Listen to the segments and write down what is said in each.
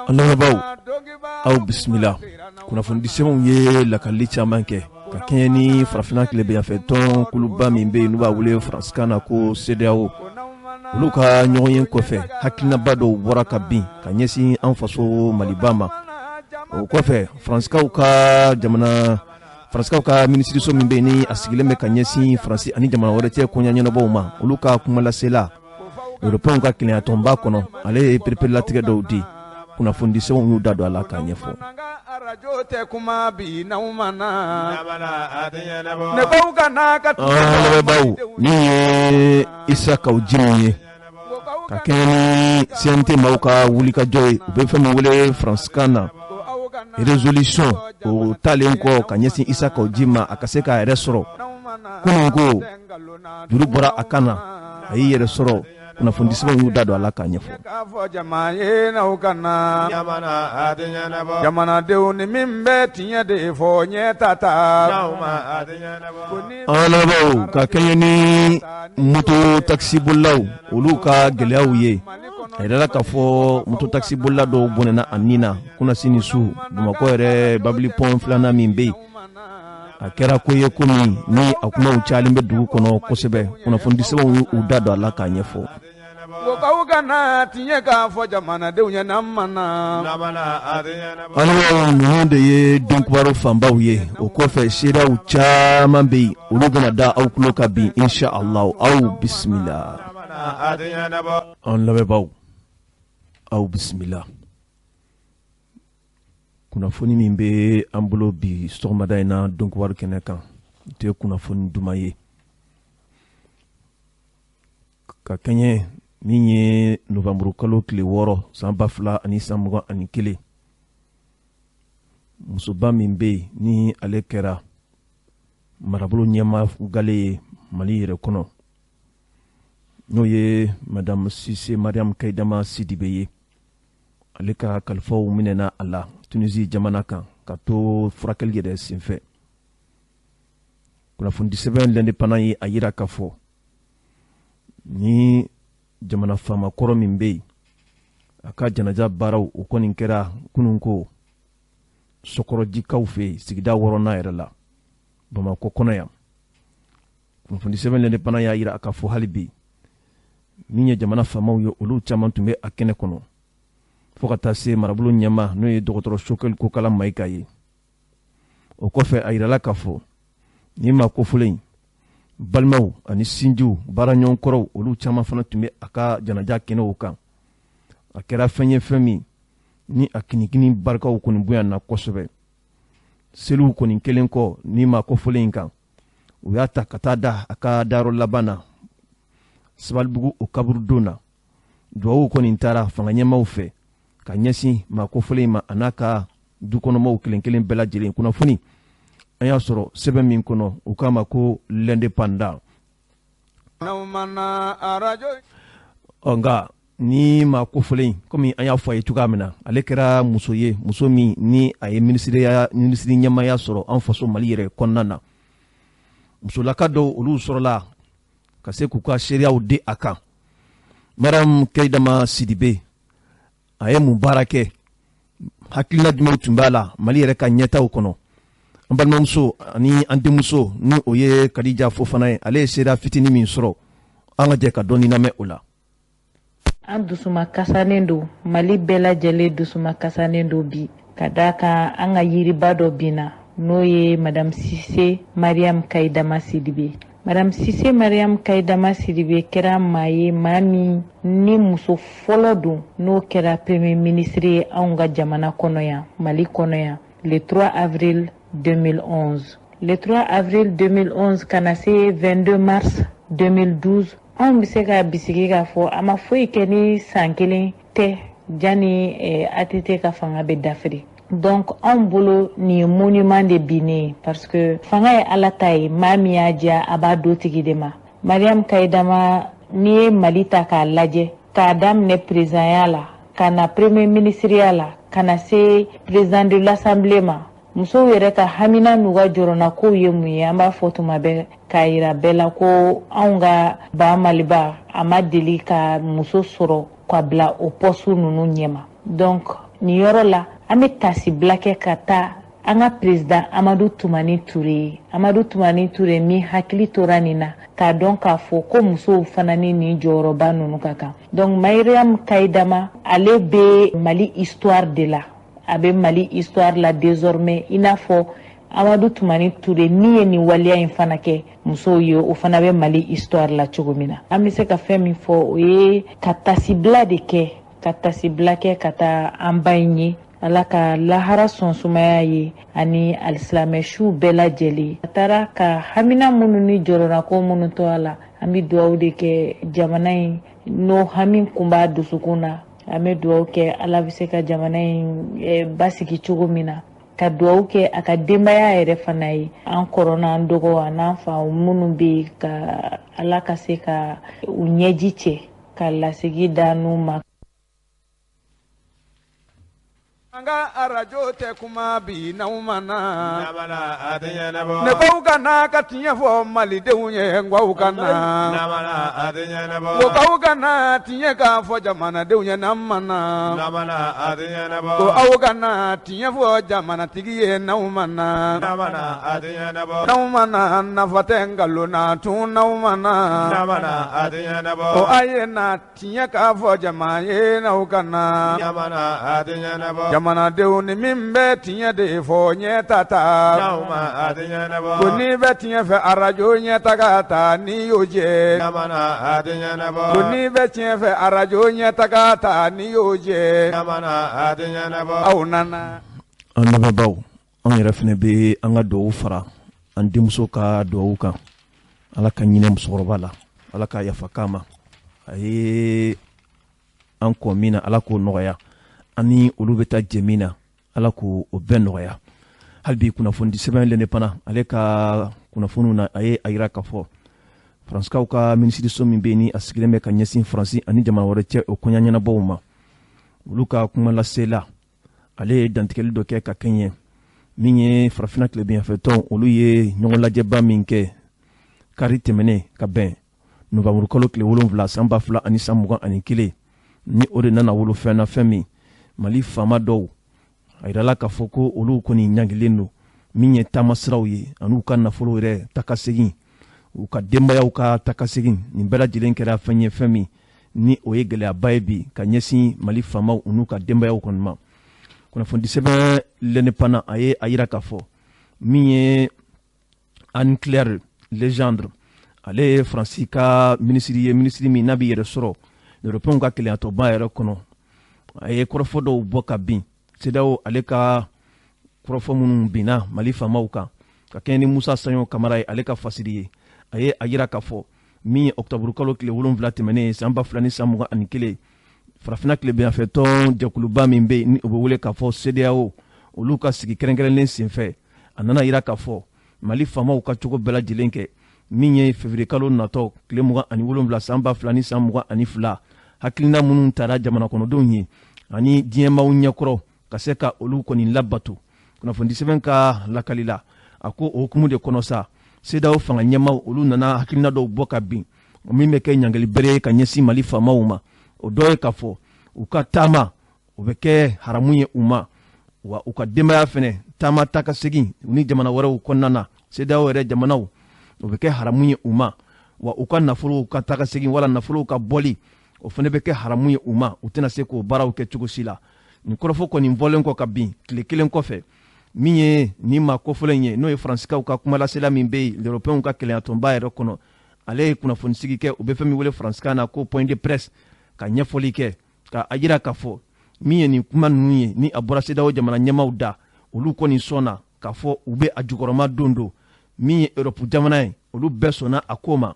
Lamɛnbaaw aw bisimila kunnafoni disɛbɛnw ye lakali caman kɛ ka kɛɲɛ ni farafina tilebinyanfɛ tɔn kuluba min bɛ yen n'u b'a wele faransikan na ko CEDEAO olu ka ɲɔgɔnye kɔfɛ hakilinaba dɔw bɔra ka bin ka ɲɛsin an faso Maliba ma o kɔfɛ faransiskaw ka minisiriso min bɛ yen ni a sigilen bɛ ka ɲɛsin Faransi ani jamana wɛrɛ cɛ koɲɛ ɲɛnabɔw ma olu ka kumalasela Européenw ka kɛnɛyatɔnba kɔnɔ ale ye perepelelatigɛ dɔw di kunnafoni disɛbɛnw y'u da don a la k'a ɲɛfɔ. Lamɛnbaaw min ye Isaka Ujimu ye ka kɛɲɛ ni CNT maaw ka wulikajɔ ye u bɛ fɛn min wele faransikan na résolution o talen kɔ ka ɲɛsin Isaka Ujimu ma a ka se k'a yɛrɛ sɔrɔ kunun ko juru bɔra a kan na a y'i yɛrɛ sɔrɔ kunnafoni disɛbɛnw y'u da don a la k'a ɲɛfɔ. Jamanadenw ni min bɛ tiɲɛ de fɔ ɲɛ tata. Lamɛnbaaw ka kɛɲɛ ni moto taxibolilaw olu ka gɛlɛyaw ye a yɛrɛ la k'a fɔ moto taxibolila dɔw bɔnɛna a nin na kunasini su Bamakɔ yɛrɛ babili pont filanan min bɛ yen a kɛra ko ye ko min ni a kumaw cayalen bɛ dugu kɔnɔ kosɛbɛ kunnafoni disɛbɛnw y'u da don a la k'a ɲɛfɔ. Ninnu de ye denkubaru fanbaw ye o kɔfɛ seerew caman bɛ yen olu bɛna da aw tulo ka bin inshallah aw bisimila. An lamɛnbaaw aw bisimila kunnafoni min bɛ an bolo bi sɔgɔmada in na denkubaru kɛnɛ kan o tɛ kunnafoni duman ye ka kɛɲɛ min ye Novembre kalo tile 6 san 2021 musoba min bɛ yen ni ale kɛra marabolo ɲɛmagale ye Mali yɛrɛ kɔnɔ n'o ye Madame Cissé Mariam Kaidama Sidibe ye ale ka kalifaw minɛna a la Tunisie jamana kan ka to furakɛli yɛrɛ senfɛ kunnafoni disɛbɛn l'Indépendant ye a yira k'a fɔ ni jamana faama kɔrɔ min bɛ yen a ka janaja baaraw o kɔni kɛra kunun ko Sokɔrɔjikaw fɛ yen sigida 6nan yɛrɛ la Bamakɔ kɔnɔ yan kunnafoni disɛbɛn l'Indépendant y'a yira k'a fɔ hali bi min ye jamana faamaw ye olu caman tun bɛ a kɛnɛ kɔnɔ fo ka taa se marabolo ɲɛma n'o ye dɔgɔtɔrɔ Choguel Kokala Mayiga ye o kɔfɛ a yirala k'a fɔ ni ma kofɔlen balimaw ani sinjiw baaraɲɔgɔnkɔrɔw olu caman fana tun bɛ a ka janaja kɛnɛw kan a kɛra fɛn ye fɛn min ni a kinikini barikaw kɔni bonya na kosɛbɛ seliw kɔni kelen kɔ ni ma kofɔlen kan u y'a ta ka taa da a ka dayɔrɔ laban na Sabalibugu o kaburudon na duwawu kɔni taara fanga ɲɛmaw fɛ ka ɲɛsin ma kofɔlen ma a n'a ka dukɔnɔmaw kelen kelen bɛɛ lajɛlen kunnafoni an y'a sɔrɔ sɛbɛn min kɔnɔ u k'a ma ko l'Indépendant. Nka ni ma kofɔlen komi an y'a fɔ a ye cogoya min na ale kɛra muso ye muso min ni a ye minisiri ɲɛmaya sɔrɔ an faso Mali yɛrɛ kɔnɔna na musolaka dɔw olu sɔrɔla ka se k'u ka seereyaw di a kan Mariam Kaidama Sidibe a ye mun baara kɛ hakilina jumɛnw tun b'a la Mali yɛrɛ ka ɲɛtaw kɔnɔ an balimamuso ani an denmuso ni o ye Kadija Fofana ye ale ye seereya fitinin min sɔrɔ an ka jɛ ka dɔɔni lamɛn o la. An dusuma kasanen don Mali bɛɛ lajɛlen dusuma kasanen don bi ka d'a kan an ka yiriba dɔ binna n'o ye Madame Cissé Mariam Kaidama Sidibe. Madame Cissé Mariam Kaidama Sidibe kɛra maa ye maa min ni muso fɔlɔ don n'o kɛra premier ministre ye anw ka jamana kɔnɔ yan Mali kɔnɔ yan le 3 avril 2011. Le 3 avril 2011 kana se 22 mars 2012 anw bɛ se ka bisigi k'a fɔ a ma foyi kɛ ni san kelen tɛ jani ATT ka fanga bɛ dafiri. Donc anw bolo nin ye monument de binnen parce que fanga ye Ala ta ye maa min y'a diya a b'a do tigi de ma. Mariam Kaidama n'i ye Mali ta k'a lajɛ k'a daminɛ présidenya la ka na premier ministeriya la ka na se président de l'Assemblée ma musow yɛrɛ ka hamina n'u ka jɔrɔna kow ye mun ye an b'a fɔ tuma bɛɛ k'a yira bɛɛ la ko anw ka ba Maliba a ma deli ka muso sɔrɔ ka bila o poste ninnu ɲɛma. Donc ni yɔrɔ la an bɛ tasibila kɛ ka taa an ka président Amadu Tumani Ture Amadu Tumani Ture min hakili tora nin na k'a dɔn k'a fɔ ko musow fana ni nin jɔyɔrɔba ninnu ka kan donc Mariam Kayidama ale bɛ Mali histoire de la a bɛ Mali histoire la désormais i n'a fɔ Amadu Tumani Ture min ye nin waleya in fana kɛ musow ye o fana bɛ Mali histoire la cogo min na an bɛ se ka fɛn min fɔ o ye ka tasibila de kɛ ka tasibila kɛ ka taa an ba in ye Ala ka lahara sɔn sumaya ye ani alisilamɛsiw bɛɛ lajɛlen a taara ka hamina minnu ni jɔrɔnako minnu to a la an bɛ dugawu de kɛ jamana in n'o hami kun b'a dusukun na an bɛ dugawu kɛ Ala bɛ se ka jamana in basigi cogo min na ka dugawu kɛ a ka denbaya yɛrɛ fana ye an kɔrɔ n'an dɔgɔ a n'an fa minnu bɛ yen ka Ala ka se ka u ɲɛji cɛ ka lasigi da n'u ma. Anga arajo te kuma bi na umana ne ko kana ka tiɲɛ fɔ malidenw ye ngwaw kana ko kaw kana tiɲɛ ka fɔ jamanadenw ye na mana ko aw kana tiɲɛ fɔ jamanatigi ye na umana nafa tɛ ngalon na tun na umana ko aye na tiɲɛ ka fɔ jama ye na kana jamanadenw ni min bɛ tiɲɛ de fɔ ɲɛta ta ko ni bɛ tiɲɛ fɛ arajo ɲɛta ka ta ni y'o jɛ ko ni bɛ tiɲɛ fɛ arajo ɲɛta ka ta ni y'o jɛ aw nana. An lamɛnbaaw an yɛrɛ fɛnɛ bɛ an ka dugawu fara an denmuso ka dugawu kan Ala ka ɲinɛ musokɔrɔba la Ala ka yafa k'a ma a ye an kɔ min na Ala k'o nɔgɔya ani olu bɛ taa jɛ min na Ala k'o bɛɛ nɔgɔya hali bi kunnafoni sɛbɛn L'Indépendant ale ka kunnafoniw na a ye a yira k'a fɔ Faranskaw ka minisiriso min bɛ yen ni a sigilen bɛ ka ɲɛsin Faransi ani jamana wɛrɛ cɛ o kɔɲa ɲɛnabɔw ma olu ka kuma lasela ale ye dantigɛli dɔ kɛ ka kɛɲɛ min ye farafina tilebinyanfɛtɔn olu ye ɲɔgɔn lajɛba min kɛ kari tɛmɛnen ka bɛn Novembre kalo tile 7 san 2021 ni o de nana wolo fɛn na fɛn min Mali faama dɔw a yirala k'a fɔ ko olu kɔni ɲangilen don min ye taamasiraw ye an'u ka nafolo yɛrɛ takasegin u ka denbayaw ka takasegin nin bɛɛ lajɛlen kɛra fɛn ye fɛn min ni o ye gɛlɛyaba ye bi ka ɲɛsin Mali faamaw n'u ka denbayaw kɔni ma kunnafoni sɛbɛn L'Indépendant a ye a yira k'a fɔ min ye Anne Claire Legendre ale ye Faransi ka minisiri ye minisiri min n'a bɛ yɛrɛ sɔrɔ Européenw ka keleyatɔba yɛrɛ kɔnɔ a ye kɔrɔfɔ dɔw bɔ ka bin CEDEAO ale ka kɔrɔfɔ minnu binna Mali faamaw kan ka kɛɲɛ ni Musa Saɲɔ Kamara ye ale ka fasiri ye a ye a yira k'a fɔ min ye octobre kalo tile 7 tɛmɛnen san 2021 farafina tilebinyanfɛtɔn jɛkuluba min bɛ yen ni o bɛ wele k'a fɔ CEDEAO olu ka sigi kɛrɛnkɛrɛnlen senfɛ a nana yira k'a fɔ Mali faamaw ka cogo bɛɛ lajɛlen kɛ min ye février kalo natɔ tile 27 san 2022 hakilina minnu taara jamana kɔnɔdenw ye ani diɲɛmaaw ɲɛkɔrɔ ka se ka olu kɔni labato kunnafoni sɛbɛn ka lakali la a ko o hukumu de kɔnɔ sa CEDEAO fanga ɲɛmaaw olu nana hakilina dɔw bɔ ka bin min bɛ kɛ ɲangali bere ye ka ɲɛsin Mali faamaw ma o dɔ ye k'a fɔ u ka taama o bɛ kɛ haramu ye u ma wa u ka denbaya fɛnɛ taama ta ka segin u ni jamana wɛrɛw kɔnɔna na CEDEAO yɛrɛ jamanaw o bɛ kɛ haramu ye u ma wa u ka nafolow ka ta ka segin wala nafolow ka bɔli o fana bɛ kɛ haramu ye u ma u tɛna se k'o baaraw kɛ cogo si la nin kɔrɔfɔ kɔni bɔlen kɔ ka bin tile kelen kɔfɛ min ye nin maa kɔfɔlen ye n'o ye Faransikaw ka kumalasela min bɛ yen Européenw ka keleyatɔnba yɛrɛ kɔnɔ ale ye kunnafonisigi kɛ u bɛ fɛn min wele Faransikan na ko point de presse ka ɲɛfɔli kɛ ka a yira k'a fɔ min ye nin kuma ninnu ye ni a bɔra CEDEAO jamana ɲɛmaaw da olu kɔni sɔnna k'a fɔ u bɛ a jukɔrɔma don don min ye Europe jamana ye olu bɛɛ sɔnna a ko ma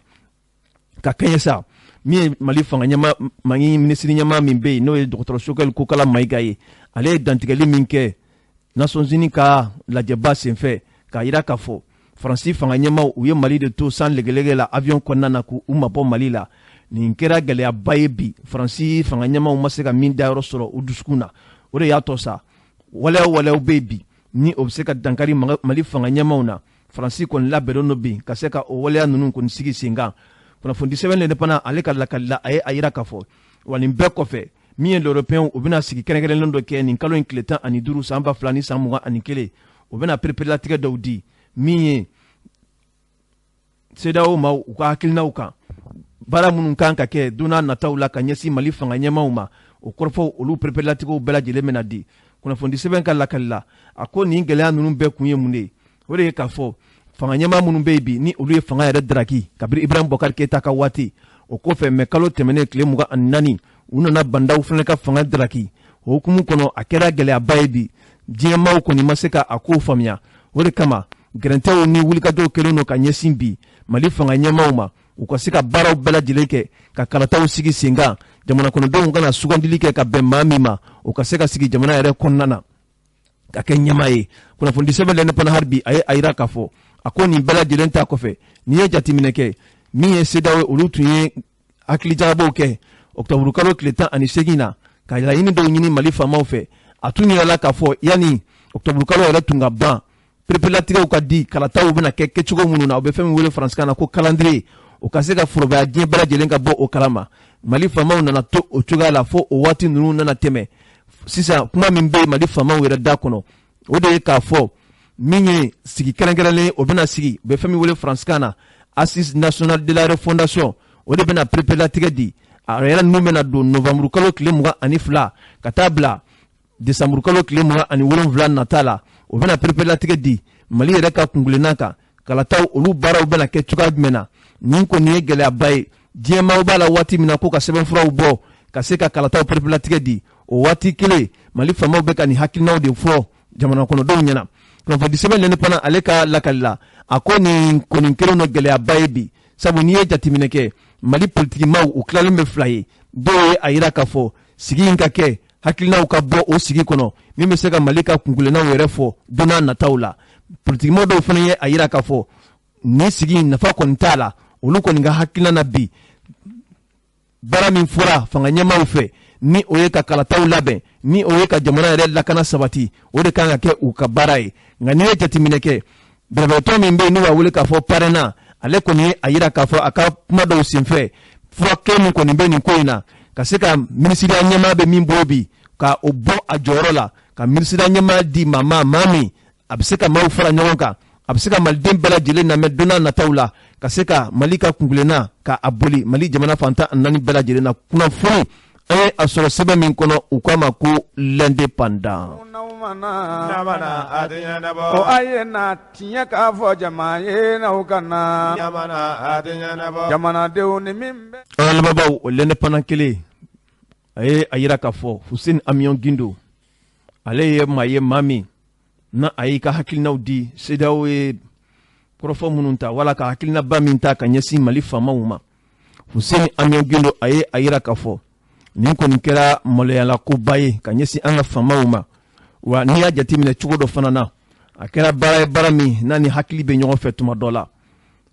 ka kɛɲɛ sa min ye Mali fanga ɲɛma Mali minisiri ɲɛma min bɛ yen n'o ye Dr Sokɛli Kokala Mayiga ye ale ye dantigɛli min kɛ Nations Unies ka lajɛba senfɛ k'a yira k'a fɔ Faransi fanga ɲɛmaw u ye Mali de to san legelege la avion kɔnɔna na k'u mabɔ Mali la nin kɛra gɛlɛyaba ye bi Faransi fanga ɲɛmaw ma se ka min dayɔrɔ sɔrɔ u dusukun na o de y'a tɔ sa waleyaw bɛ yen bi ni o bɛ se ka dankari Mali fanga ɲɛmaw na Faransi kɔni labɛnnen don bi ka se ka o waleya ninnu kɔni sigi sen kan kunnafoni sɛbɛn L'Indépendant ale ka lakali la a ye a yira k'a fɔ wa nin bɛɛ kɔfɛ min ye l'européen o bena sigi kɛrɛnkɛrɛnlen dɔ kɛ nin kalo in tile 15 san 2000 ni san 21 o bena perepelatigɛ dɔw di min ye CEDEAO ma u ka hakilinaw kan baara minnu kan ka kɛ donna nataw la ka ɲɛsin Mali fanga ɲɛmaw ma o kɔrɔfɔ olu perepelatigiw bɛɛ lajɛlen bena di kunnafoni sɛbɛn ka lakali la a ko nin gɛlɛya ninnu bɛɛ kun ye mun de ye o de ye k'a fɔ fanga ɲɛma minnu bɛ yen bi ni olu ye fanga yɛrɛ daraki kabiri Ibrahim Boubacar Keita ka waati o kɔfɛ mais kalo tɛmɛnen tile 24 u nana bandaw fana ka fanga daraki o hukumu kɔnɔ a kɛra gɛlɛyaba ye bi diɲɛ maaw kɔni ma se ka a kow faamuya o de kama gɛrɛntɛw ni wulikajɔw kɛlen don ka ɲɛsin bi Mali fanga ɲɛmaw ma u ka se ka baaraw bɛɛ lajɛlen kɛ ka kalataw sigi sen kan jamana kɔnɔdenw kana sugandili kɛ ka bɛn maa min ma o ka se ka sigi jamana yɛrɛ kɔnɔna na ka kɛ ɲɛma ye kunnafoni sɛbɛn lɛnɛ pana haribi a ye a yira k'a fɔ a ko nin bɛɛ lajɛlen ta kɔfɛ n'i ye jateminɛ kɛ min ye CEDEAO ye olu tun ye hakilijagabaw kɛ octobre kalo tile 18 na ka laɲini dɔw ɲini Mali faamaw fɛ a tun yirala k'a fɔ yanni octobre kalo yɛrɛ tun ka ban perepelatigɛw ka di kalataw bena kɛ kɛcogo minnu na o bɛ fɛn min wele faransikan na ko calendrier o ka se ka forobaya diɲɛ bɛɛ lajɛlen ka bɔ o kalama Mali faamaw nana to o cogoya la fo o waati ninnu nana tɛmɛ sisan kuma min bɛ Mali faamaw yɛrɛ da kɔnɔ o de ye k'a fɔ min ye sigi kɛrɛnkɛrɛnlen o bena sigi o bɛ fɛn min wele faransikan na Assise nationale de la refondation o de bena perepelatigɛ di a yɛrɛ ninnu bena don novembre kalo tile 22 ka taa bila décembre kalo tile 27 nata la o bena perepelatigɛ di Mali yɛrɛ ka kungilenna kan kalataw olu baaraw bena kɛ cogoya jumɛn na nin kɔni ye gɛlɛyaba ye diɲɛ maaw b'a la waati min na ko ka sɛbɛnfuraw bɔ ka se ka kalataw perepelatigɛ di o waati kelen Mali faamaw bɛ ka nin hakilinaw de fɔ jamana kɔnɔdenw ɲɛna kunnafoni sɛbɛn lɛnɛ pana ale ka lakali la a ko nin kɔni kelen no gɛlɛyaba ye bi sabu n'i ye jateminɛ kɛ Mali politikimaw u tilalen bɛ 2 ye dɔw ye a yira k'a fɔ sigi in ka kɛ hakilinaw ka bɔ o sigi kɔnɔ min bɛ se ka Mali ka kungilennaw yɛrɛ fɔ donna nataw la politikimaw dɔw fana ye a yira k'a fɔ nin sigi nafa kɔni t'a la olu kɔni ka hakilina na bi baara min fɔra fanga ɲɛmaw fɛ ni o ye ka kalataw labɛn ni o ye ka jamana yɛrɛ lakana sabati o de kan ka kɛ u ka baara ye nka n'i ye jateminɛ kɛ bɛrɛbɛrɛtɔ min bɛ yen n'u b'a wele k'a fɔ parrainage ale kɔni ye a yira k'a fɔ a ka kuma dɔw senfɛ furakɛ min kɔni bɛ nin ko in na ka se ka minisiriya ɲɛmaa bɛ min bolo bi ka o bɔ a jɔyɔrɔ la ka minisiriya ɲɛmaa di maa min a bɛ se ka maaw fara ɲɔgɔn kan a bɛ se ka maliden bɛɛ lajɛlen lamɛn donna nataw la ka se ka Mali ka kungilenna ka a boli Mali jamana fantan 4 bɛɛ lajɛlen na kunnafoni an ye a sɔrɔ sɛbɛn min kɔnɔ u k'a ma ko l'indépendant. o a ye na tiɲɛ k'a fɔ jama ye n'aw ka na jamanadenw ni min bɛ. an lamɛnbaaw o l'indépendant kelen a ye a yira k'a fɔ Hussein Amion Gindo ale ye maa min na a y'i ka hakilinaw di CEDEAO ye kɔrɔfɔ minnu ta wala ka hakilinaba min ta ka ɲɛsin Mali faamaw ma Hussein Amion Gindo a ye a yira k'a fɔ nin kɔni kɛra maloyala koba ye ka ɲɛsin an ka faamaw ma wa n'i y'a jateminɛ cogo dɔ fana na a kɛra baara min n'a ni hakili bɛ ɲɔgɔn fɛ tuma dɔ la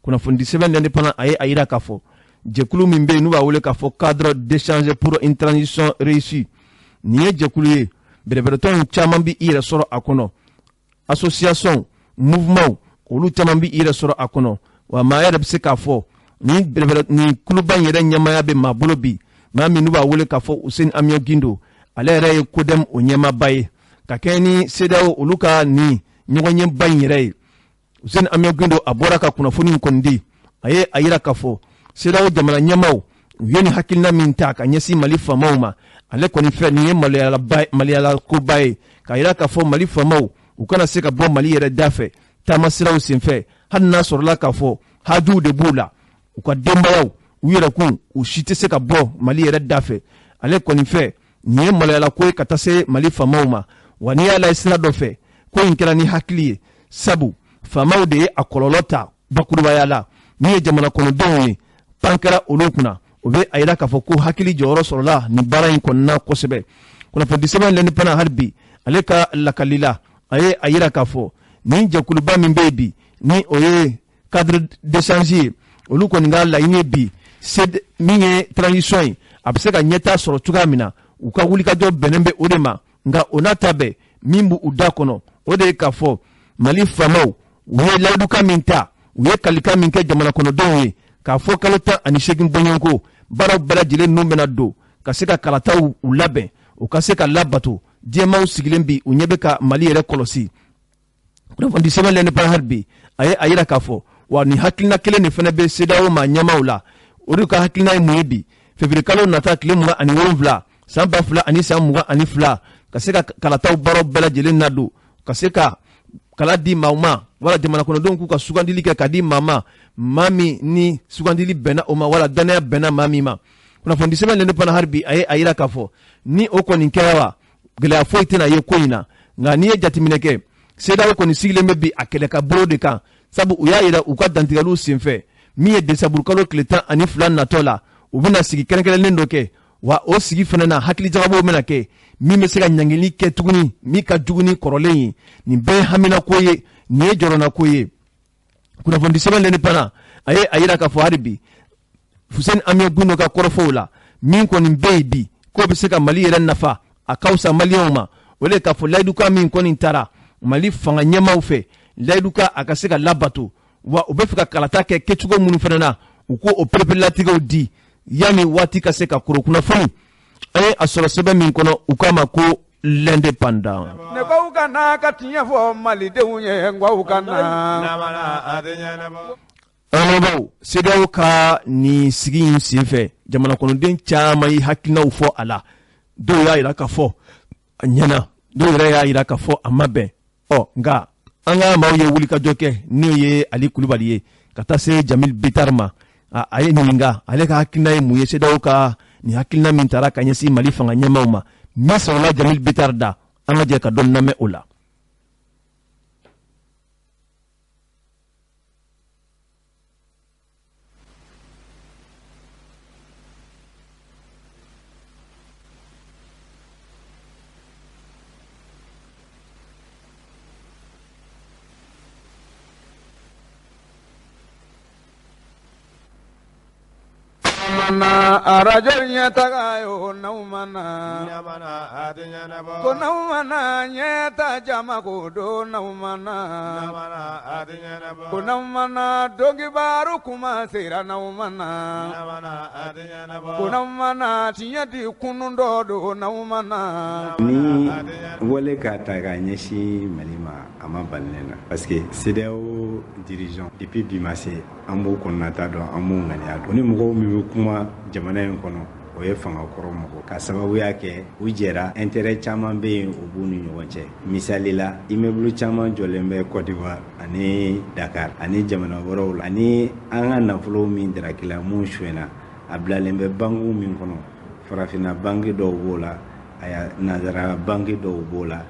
kunnafoni sɛbɛn l'indépendant a ye a yira k'a fɔ jɛkulu min bɛ yen n'u b'a wele k'a fɔ cadre d'échange pour une transition réussie nin ye jɛkulu ye bɛrɛbɛrɛtɔnw caman bɛ i yɛrɛ sɔrɔ a kɔnɔ association mouvement olu caman bɛ i yɛrɛ sɔrɔ a kɔnɔ wa maa yɛrɛ bɛ se k'a fɔ nin kuluba in yɛrɛ ɲɛmaaya bɛ maa bolo bi maa min n'u b'a wele k'a fɔ Hussein Amion Gindo ale yɛrɛ ye kodɛm o ɲɛmaaba ye ka kɛ ni CEDEAO olu ka nin ɲɔgɔn ɲɛba in yɛrɛ ye Hussein Amion Gindo a bɔra ka kunnafoni in kɔni di a ye a yira k'a fɔ CEDEAO jamana ɲɛmaw u ye nin hakilina min ta ka ɲɛsin Mali faamaw ma ale kɔni fɛ nin ye maloyala koba ye ka yira k'a fɔ Mali faamaw u kana se ka bɔ Mali yɛrɛ da fɛ taama siraw senfɛ hali n'a sɔrɔla k'a fɔ hajuw de b'u la u ka denbayaw u yɛrɛkun u si tɛ se ka bɔ Mali yɛrɛ da fɛ ale kɔni fɛ nin ye maloyala ko ye ka taa se Mali faamaw ma wa n'i y'a lajɛ sira dɔ fɛ ko in kɛra ni hakili ye sabu faamaw de ye a kɔlɔlɔ ta bakurubaya la min ye jamana kɔnɔdenw ye pan kɛra olu kunna o bɛ a yira k'a fɔ ko hakili jɔyɔrɔ sɔrɔla nin baara in kɔnɔna kosɛbɛ kunnafoni sɛbɛn l'indépendant hali bi ale ka lakali la a ye a yira k'a fɔ nin jɛkuluba min bɛ yen bi ni o ye cadre d'échange ye olu kɔni ka laɲini ye bi min ye transition ye a bɛ se ka ɲɛtaa sɔrɔ cogoya min na u ka wulikajɔ bɛnnen bɛ o de ma nka o n'a ta bɛɛ min b'u da kɔnɔ o de ye k'a fɔ Mali faamaw u ye layidukan min ta u ye kalikan min kɛ jamana kɔnɔdenw ye k'a fɔ kalo 18 bɔɲɔgɔnko baaraw bɛɛ lajɛlen ninnu bɛna don ka se ka kalataw u labɛn u ka se ka labato diɲɛmaw sigilen bi u ɲɛ bɛ ka Mali yɛrɛ kɔlɔsi kunnafoni sɛbɛn l'indépendant bi a ye a yira k'a fɔ wa ni hakilina kelen de fana bɛ CEDEAO ma ɲɛmaaw la o de ka hakilina ye mun ye bi février kalo nata tile 27 san 2022 ka se ka kalataw baaraw bɛɛ lajɛlen nadon ka se ka kala di maaw ma wala jamana kɔnɔdenw k'u ka sugandili kɛ ka di maa ma maa min ni sugandili bɛnna o ma wala danaya bɛnna maa min ma kunnafoni sɛbɛn l'indépendant bi a ye a yira k'a fɔ ni o kɔni kɛra wa gɛlɛya foyi tɛna ye ko in na nka n'i ye jateminɛ kɛ CEDEAO kɔni sigilen bɛ bi a kɛlɛ ka bolo de kan sabu u y'a yira u ka dantigɛliw senfɛ min ye décembre kalo tile 12 natɔ la u bɛna sigi kɛrɛnkɛrɛnlen dɔ kɛ wa o sigi fana na hakili jagabow bɛna kɛ min bɛ se ka ɲangili kɛ tuguni min ka jugu ni kɔrɔlen ye nin bɛɛ ye hamina ko ye nin ye jɔrɔna ko ye kunnafoni sɛbɛn l'indépendant a ye a yira k'a fɔ hali bi Fuseni Amiya Gundo ka kɔrɔfɔw la min kɔni bɛ yen bi k'o bɛ se ka Mali yɛrɛ nafa a ka fisa maliyɛnw ma o de k'a fɔ layiduka min kɔni taara Mali fanga ɲɛmaaw fɛ layiduka a ka se ka labato wa u bɛ fɛ ka kalata kɛ kɛcogo minnu fana na u ko o pereperelatigɛw di yanni waati ka se ka koro kunnafoni an ye a sɔrɔ sɛbɛn min kɔnɔ u k'a ma ko l'indépendant. Ne ko ka na ka tiɲɛ fɔ malidenw ye ngwaw ka na. Alamɔgɔw CEDEAO ka nin sigi in senfɛ jamana kɔnɔden caman ye hakilinaw fɔ a la dɔw y'a yira k'a fɔ a ɲɛna dɔw yɛrɛ y'a yira k'a fɔ a ma bɛn nka an ka maaw ye wulikajɔ kɛ n'o ye Ali Kulubali ye ka taa se Jamil Bitar ma a ye ɲininka ale ka hakilina ye mun ye CEDEAO ka nin hakilina min taara ka ɲɛsin Mali fanga ɲɛmaaw ma min sɔrɔla Jamil Bitar da an ka jɛ ka dɔɔni lamɛn o la. Arajo nyata yo naumana ko naumana nyata jama ko do naumana ko naumana dogi baru kuma sera naumana ko naumana tinyati kunundo do naumana ni wole ka taga nyeshi malima ama balena parce que CEDEAO dirigeant depuis bimase ambo konata do amu ngania do ni mugo mi kuma jamana in kono o ye fanga kɔrɔ mɔgɔ ka sababuya kɛ u jɛra intérêt caman bɛ yen o b'u ni ɲɔgɔn cɛ misali la immeuble caman jɔlen bɛ Côte d'Ivoire ani Dakar ani jamana wɛrɛw la ani an ka nafolo min darakila mun suɲɛna a bilalen bɛ banque min kɔnɔ farafina banque dɔw b'o la aya nazara banque dɔw b'o la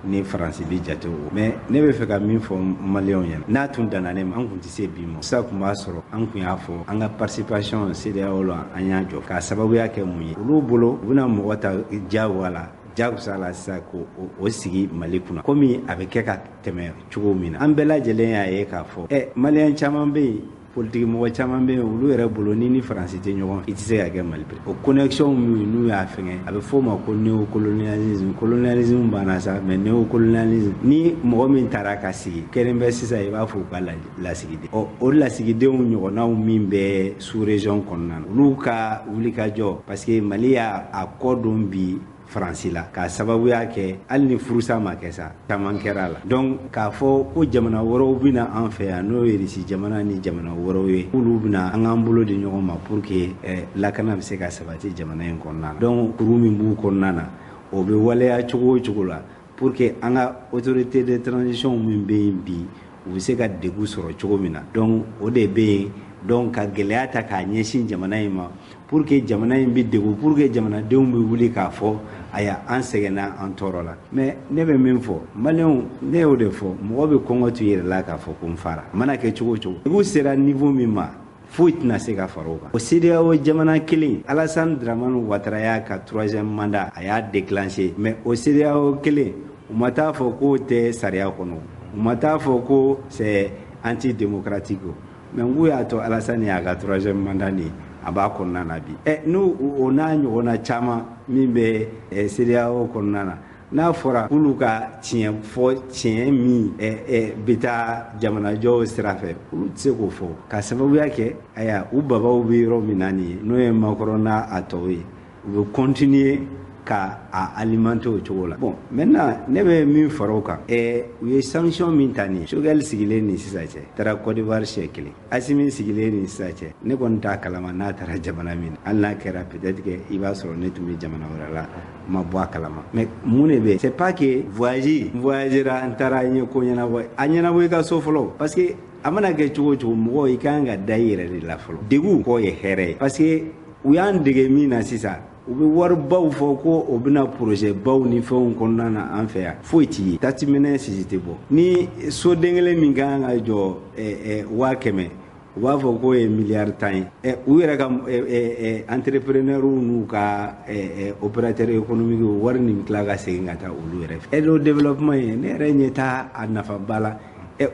ni faransi bi jate o mais ne bɛ fɛ ka min fɔ maliyɛnw ɲɛna n'a tun danna ne ma an kun tɛ se bi ma sa kun b'a sɔrɔ an kun y'a fɔ an ka participation CEDEAO la an y'a jɔ k'a sababuya kɛ mun ye olu bolo u bɛna mɔgɔ ta jagoya la jagosa la sisan ko o sigi Mali kunna komi a bɛ kɛ ka tɛmɛ cogo min na an bɛɛ lajɛlen y'a ye k'a fɔ maliyɛn caman bɛ yen politique mɔgɔ caman bɛ yen olu yɛrɛ bolo ni faransi tɛ ɲɔgɔn i tɛ se ka kɛ Mali o connexion min n'u y'a fɛngɛ a bɛ fɔ o ma ko néocolonialisme colonialisme banna sa mais néocolonialisme ni mɔgɔ min taara ka sigi kɛlen bɛ sisan i b'a fɔ u ka lasigiden o lasigidenw ɲɔgɔnnaw min bɛ sous région kɔnɔna na olu ka wulikajɔ parce que Mali y'a kɔ don bi Faransi la k'a sababuya kɛ hali ni furusa ma kɛ sa caman kɛra la donc k'a fɔ ko jamana wɛrɛw bɛna an fɛ yan n'o ye Irisi jamana ni jamana wɛrɛw ye olu bɛna an k'an bolo di ɲɔgɔn ma pour que lakana bɛ se ka sabati jamana in kɔnɔna na donc kuru min b'u kɔnɔna na o bɛ waleya cogo o cogo la pour que an ka autorité de transition min bɛ yen bi u bɛ se ka degun sɔrɔ cogo min na donc o de bɛ yen donc ka gɛlɛya ta k'a ɲɛsin jamana in ma pour que jamana in bɛ degun pour que jamanadenw bɛ wuli k'a fɔ aya an sɛgɛnna an tɔɔrɔ la mais ne bɛ min fɔ maliyɛnw ne y'o de fɔ mɔgɔ bɛ kɔngɔ to i yɛrɛ la k'a fɔ ko n fara a mana kɛ cogo o cogo degun sera niveau min ma foyi tɛna se ka fara o kan o CEDEAO jamana kelen Alassane Dramane Ouattara y'a ka 3e mandat a y'a déclenché mais o CEDEAO kelen u ma taa fɔ k'o tɛ sariya kɔnɔ u ma taa fɔ ko c'est antidémocratique mais n k'u y'a to Alassane y'a ka 3e mandat ni a b'a kɔnɔna na bi n'o o n'a ɲɔgɔnna caman min bɛ CEDEAO kɔnɔna na n'a fɔra k'olu ka tiɲɛ fɔ tiɲɛ min bɛ taa jamanajɔw sira fɛ olu tɛ se k'o fɔ ka sababuya kɛ aya u babaw bɛ yɔrɔ min na nin ye n'o ye Macron n'a a tɔw ye u bɛ continuer ka a alimenter o cogo la. Bon maintenant ne bɛ min fara o kan u ye sanction min ta nin Choguel sigilen ni sisan cɛ taara Côte d'Ivoire siɲɛ kelen Assimi sigilen ni sisan cɛ ne kɔni t'a kalama n'a taara jamana min hali n'a kɛra peut-être que i b'a sɔrɔ ne tun bɛ jamana wɛrɛ la ma bɔ a kalama mais mun de bɛ c'est pas que voyagera n taara n ye ko ɲɛnabɔ a ɲɛnabɔ i ka so fɔlɔ parce que a mana kɛ cogo cogo mɔgɔ i kan ka da i yɛrɛ de la fɔlɔ degun kɔ ye hɛrɛ ye parce que u y'an dege min na sisan u bɛ wari baw fɔ ko o bɛna projet baw ni fɛnw kɔnɔna na an fɛ yan foyi t'i ye tatiminɛ sisi tɛ bɔ ni soden kelen min kan ka jɔ 100,000 u b'a fɔ k'o ye miliyari 10 ye u yɛrɛ ka entrepreneur n'u ka opérateur économique wari nin bɛ tila ka segin ka taa olu yɛrɛ fɛ aide au développement ye ne yɛrɛ ɲɛ t'a a nafaba la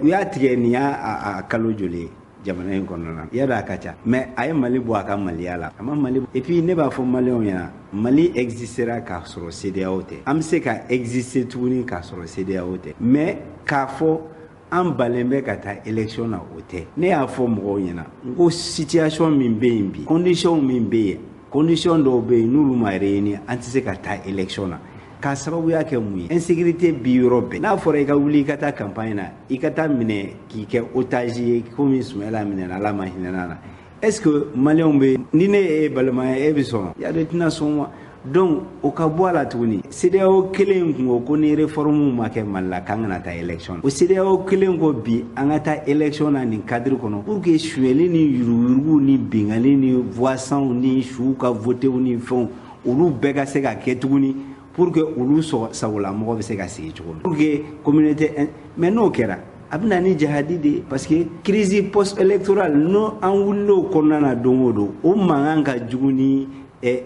u y'a tigɛ nin y'a kalo joli ye jamana in kɔnɔna na yadɔ a ka ca mais a ye Mali bɔ a ka Maliya la a ma Mali et puis ne b'a fɔ maliyɛnw ɲɛna Mali existera k'a sɔrɔ CEDEAO tɛ an bɛ se ka exister tuguni k'a sɔrɔ CEDEAO tɛ mais k'a fɔ an balen bɛ ka taa élection na o tɛ ne y'a fɔ mɔgɔw ɲɛna n ko situation min bɛ yen bi condition min bɛ yen condition dɔw bɛ yen n'olu ma réunir an tɛ se ka taa élection na k'a sababuya kɛ mun ye insécurité bi yɔrɔ bɛɛ n'a fɔra i ka wuli i ka taa campagne na i ka taa minɛ k'i kɛ otage ye komi Sumala minɛna Ala ma hinɛ na est-ce que maliyɛnw bɛ ni ne ye balima ye e bɛ sɔn y'a dɔn i tɛna sɔn wa donc o ka bɔ a la tuguni CEDEAO kelen kun ko ni réforme ma kɛ Mali la k'an kana taa élection o CEDEAO kelen ko bi an ka taa élection na nin cadre kɔnɔ pour que suyɛli ni yuruguyurugu ni bingali ni voisanw ni suw ka votew ni fɛnw olu bɛɛ ka se ka kɛ tuguni pour que olu sagola mɔgɔ bɛ se ka sigi cogo min pour que communauté mais n'o kɛra a bɛ na ni jahadi de ye parce que crise post électorale n'o an wulil'o kɔnɔna na don o don o mankan ka jugu ni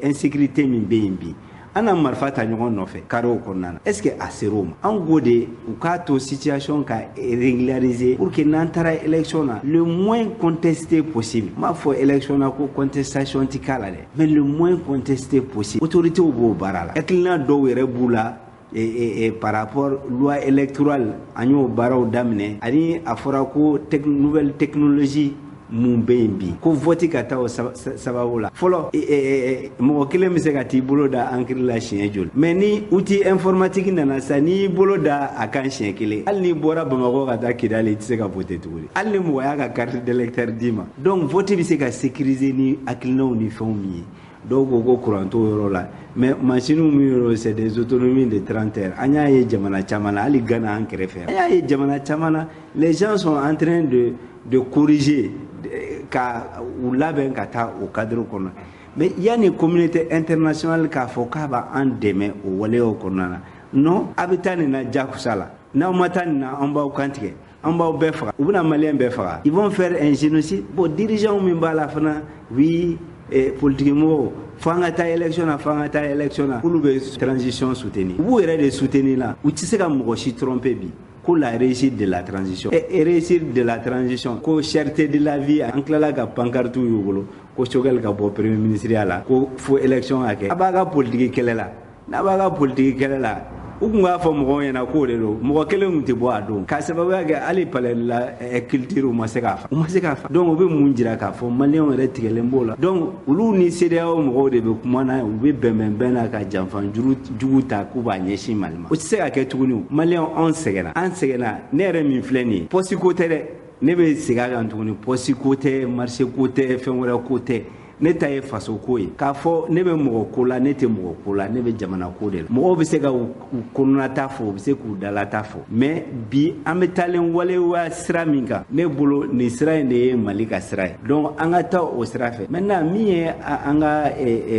insécurité min bɛ yen bi an na marifa ta ɲɔgɔn nɔfɛ carreau kɔnɔna na est-ce que a ser'o ma an ko de u k'a to situation ka régulariser pour que n'an taara élection na le moins contesté possible n m'a fɔ élection na ko contestation ti k'a la dɛ mais le moins contesté possible autorités b'o baara la hakilina dɔw yɛrɛ b'u la par rapport loi électorale an y'o baaraw daminɛ ani a fɔra ko nouvelle technologie mun bɛ yen bi ko vote ka taa o sababu la fɔlɔ mɔgɔ kelen bɛ se ka t'i bolo da encre la siɲɛ joli mais ni outil informatique nana sa n'i bolo da a kan siɲɛ kelen hali n'i bɔra Bamakɔ ka taa Kidali i tɛ se ka vote tuguni hali ni mɔgɔ y'a ka carte d'électeur d'i ma donc vote bɛ se ka sécuriser ni hakilinaw ni fɛnw min ye dɔw ko ko courant t'o yɔrɔ la mais machines min yɔrɔ c'est des autonomies de 30 heures an y'a ye jamana caman na hali Ghana an kɛrɛfɛ an y'a ye jamana caman na les gens sont en train de corriger ka u labɛn ka taa o cadre kɔnɔ mais yanni communauté internationale k'a fɔ k'a b'an dɛmɛ o waleyaw kɔnɔna na non a bɛ taa nin na jakusa la n'aw ma taa nin na an b'aw kantigɛ an b'aw bɛɛ faga u bɛna maliyɛn bɛɛ faga ils vont faire un génocide bon dirigeant min b'a la fana oui politique mɔgɔw fo an ka taa élection na fo an ka taa élection na olu bɛ transition soutenir u b'u yɛrɛ de soutenir la u tɛ se ka mɔgɔ si tromper bi ko la réussite de la transition et réussite de la transition ko cherté de la vie an tilala ka pancarte y'u bolo ko Choguel ka bɔ premier ministre la ko fo élection a kɛ a b'a ka politique kɛlɛ la n'a b'a ka politique kɛlɛ la u tun b'a fɔ mɔgɔw ɲɛna k'o de don mɔgɔ kelen tun tɛ bɔ a don k'a sababuya kɛ hali palais la culture u ma se k'a fa u ma se k'a fa donc u bɛ mun jira k'a fɔ maliyɛnw yɛrɛ tigɛlen b'o la donc olu ni CEDEAO mɔgɔw de bɛ kuma na u bɛ bɛnbɛn na ka janfan jugu ta k'u b'a ɲɛsin Mali ma o tɛ se ka kɛ tuguni maliyɛnw an sɛgɛnna ne yɛrɛ min filɛ nin ye poste ko tɛ dɛ ne bɛ segin a kan tuguni poste ko tɛ marché ko tɛ fɛn wɛrɛ ko tɛ ne ta ye faso ko ye k'a fɔ ne bɛ mɔgɔ ko la ne tɛ mɔgɔ ko la ne bɛ jamana ko de la mɔgɔw bɛ se ka u kɔnɔnata fɔ u bɛ se k'u dalata fɔ mais bi an bɛ taalen waleya sira min kan ne bolo nin sira in de ye Mali ka sira ye donc an ka taa o sira fɛ maintenant min ye an ka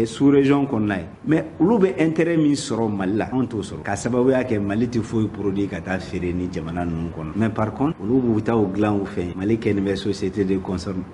sous région kɔnɔna ye mais olu bɛ intérêt min sɔrɔ Mali la anw t'o sɔrɔ k'a sababuya kɛ Mali tɛ foyi produit ka taa feere ni jamana ninnu kɔnɔ mais par contre olu b'u taa o dilan u fɛ Mali kɛ nin bɛ société de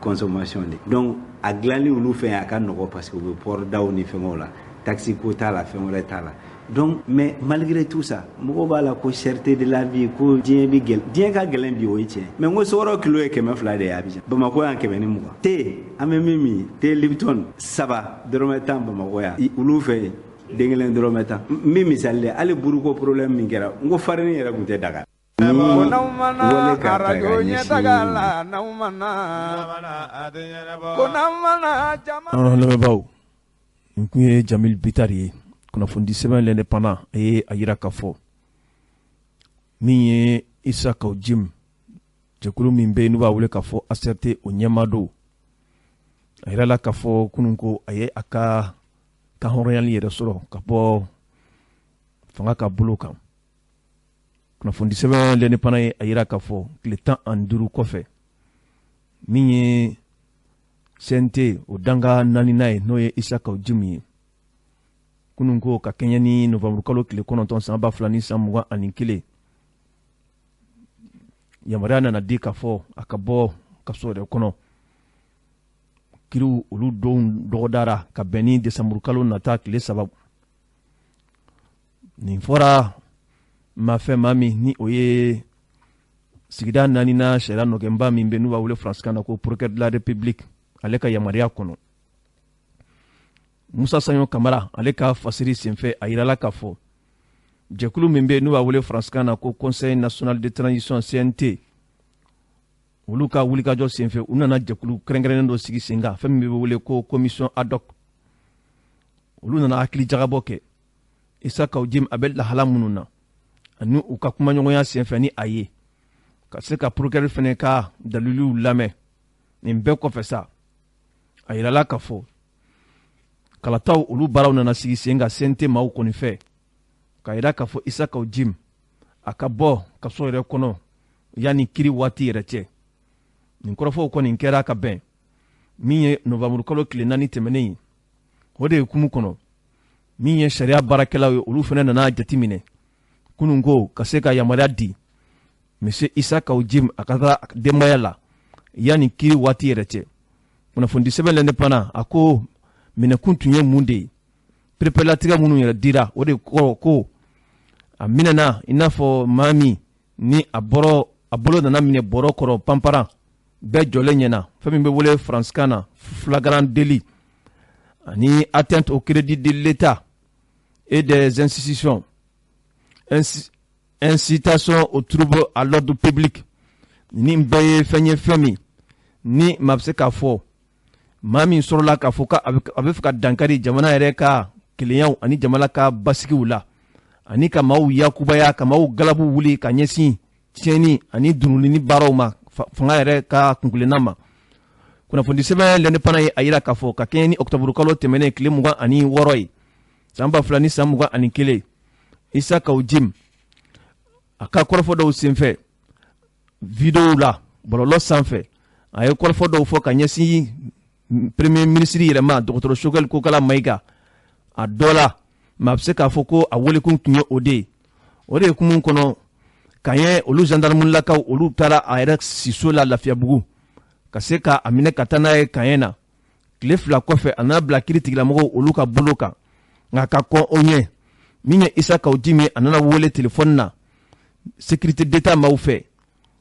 consommation de donc a dilanli olu fɛ a ka nɔgɔ parce que u bɛ port daw ni fɛngɛw la taxi ko t'a la fɛn wɛrɛ t'a la donc mais malgré tout ça mɔgɔw b'a la ko cherté de la vie ko diɲɛ bɛ gɛlɛn diɲɛ ka gɛlɛn bi o ye tiɲɛ mais n ko sukaro kilo ye 200 de ye Abidjan Bamakɔ yan 120 te an bɛ min min te Lipton 3 dɔrɔmɛ 10 Bamakɔ yan olu fɛ den kelen dɔrɔmɛ 10 min misali dɛ hali buruko problème min kɛra n ko farine yɛrɛ tun tɛ Dakar Konamana arajo nyetagala naumana Konamana jama lamɛnbaaw kun ye Jamil Bitari ye kunnafoni sɛbɛn l'indépendant a ye a yira k'a fɔ min ye Isa Kaw Jim jɛkulu min bɛ yen n'u b'a wele k'a fɔ ACRT o ɲɛmaa don a yirala k'a fɔ kunun ko a ye a ka hɔrɔnyali yɛrɛ sɔrɔ ka bɔ fanga ka bolo kan kunnafoni sɛbɛn l'indépendant ye a yira k'a fɔ tile 15 kɔfɛ min ye CNT o danga naaninan ye n'o ye Isa Kaw Jim ye kunun ko ka kɛɲɛ ni novembre kalo tile 9 san 2021 yamaruya nana di k'a fɔ a ka bɔ kaso yɛrɛ kɔnɔ kiriw olu don dɔgɔdara ka bɛn ni décembre kalo nata tile 3 nin fɔra mafɛn maa min ni o ye sigida naaninan sariya nɔgɛnba min bɛ n'u b'a wele faransikan na ko procureur de la république ale ka yamaruya kɔnɔ Musa Sanyo Kamara ale ka fasiri senfɛ a yirala k'a fɔ jɛkulu min bɛ n'u b'a wele faransikan na ko conseil national de transition CNT olu ka wulikajɔ senfɛ u nana jɛkulu kɛrɛnkɛrɛnnen dɔ sigi sen kan fɛn min bɛ wele ko commission ad hoc olu nana hakili jagabɔ kɛ Isa Kaw Jim a bɛ lahala minnu na ani u ka kumaɲɔgɔnya senfɛ ni a ye ka se ka procureur fɛnɛ ka daliliw lamɛn nin bɛɛ kɔfɛ sa a yirala k'a fɔ kalataw olu baaraw nana sigi sen kan CNT maaw kɔni fɛ ka yira k'a fɔ Isa Kaw Jim a ka bɔ kaso yɛrɛ kɔnɔ yanni kiri waati yɛrɛ cɛ nin kɔrɔfɔw kɔni kɛra ka bɛn min ye novembre kalo tile 4 tɛmɛnen ye o de ye kumu kɔnɔ min ye sariya baarakɛlaw ye olu fɛnɛ nana jateminɛ kunun ko ka se ka yamaruya di monsieur Isa Kaw Jim a ka taa denbaya la yanni kiri waati yɛrɛ cɛ kunnafoni sɛbɛn l'indépendant a ko minɛkun tun ye mun de ye perepelatigɛ minnu yɛrɛ dira o de kɔrɔ ko a minɛna i n'a fɔ maa min ni a bolo nana minɛ bɔrɔ kɔrɔ panparan bɛɛ jɔlen ɲɛna fɛn min bɛ wele faransikan na flagrant délit ani atteinte au crédit de l'État et des institutions incitation au trouble à l'ordre public ni bɛɛ ye fɛn ye fɛn min ni maa bɛ se k'a fɔ maa min sɔrɔla k'a fɔ a bɛ fɛ ka dankari jamana yɛrɛ ka kelenyaw ani jamana ka basigiw la ani ka maaw yakubaya ka maaw galabu wuli ka ɲɛsin tiɲɛni ani dunulini baaraw ma fanga yɛrɛ ka kunkilenna ma kunnafoni sɛbɛn l'indépendant ye a yira k'a fɔ ka kɛɲɛ ni octobre kalo tɛmɛnen tile 26 ye san 2021 Isa Kaw Jim a ka kɔrɔfɔ dɔw senfɛ videow la bɔlɔlɔ sanfɛ a ye kɔrɔfɔ dɔw fɔ ka ɲɛsin premier ministre yɛrɛ ma dɔgɔtɔrɔ Choguel Kokala Mayiga a dɔ la maa bɛ se k'a fɔ ko a welekun tun ye o de ye kumu kɔnɔ ka ye olu gendarmelakaw olu taara a yɛrɛ siso la Lafiyabugu ka se ka a minɛ ka taa n'a ye Kaɲɛ na tile 2 kɔfɛ a nana bila kiiri tigilamɔgɔw olu ka bolo kan nka ka kɔn o ɲɛ min ye Isa Kaw Jim a nana wele telefɔni na sécurité d'état maaw fɛ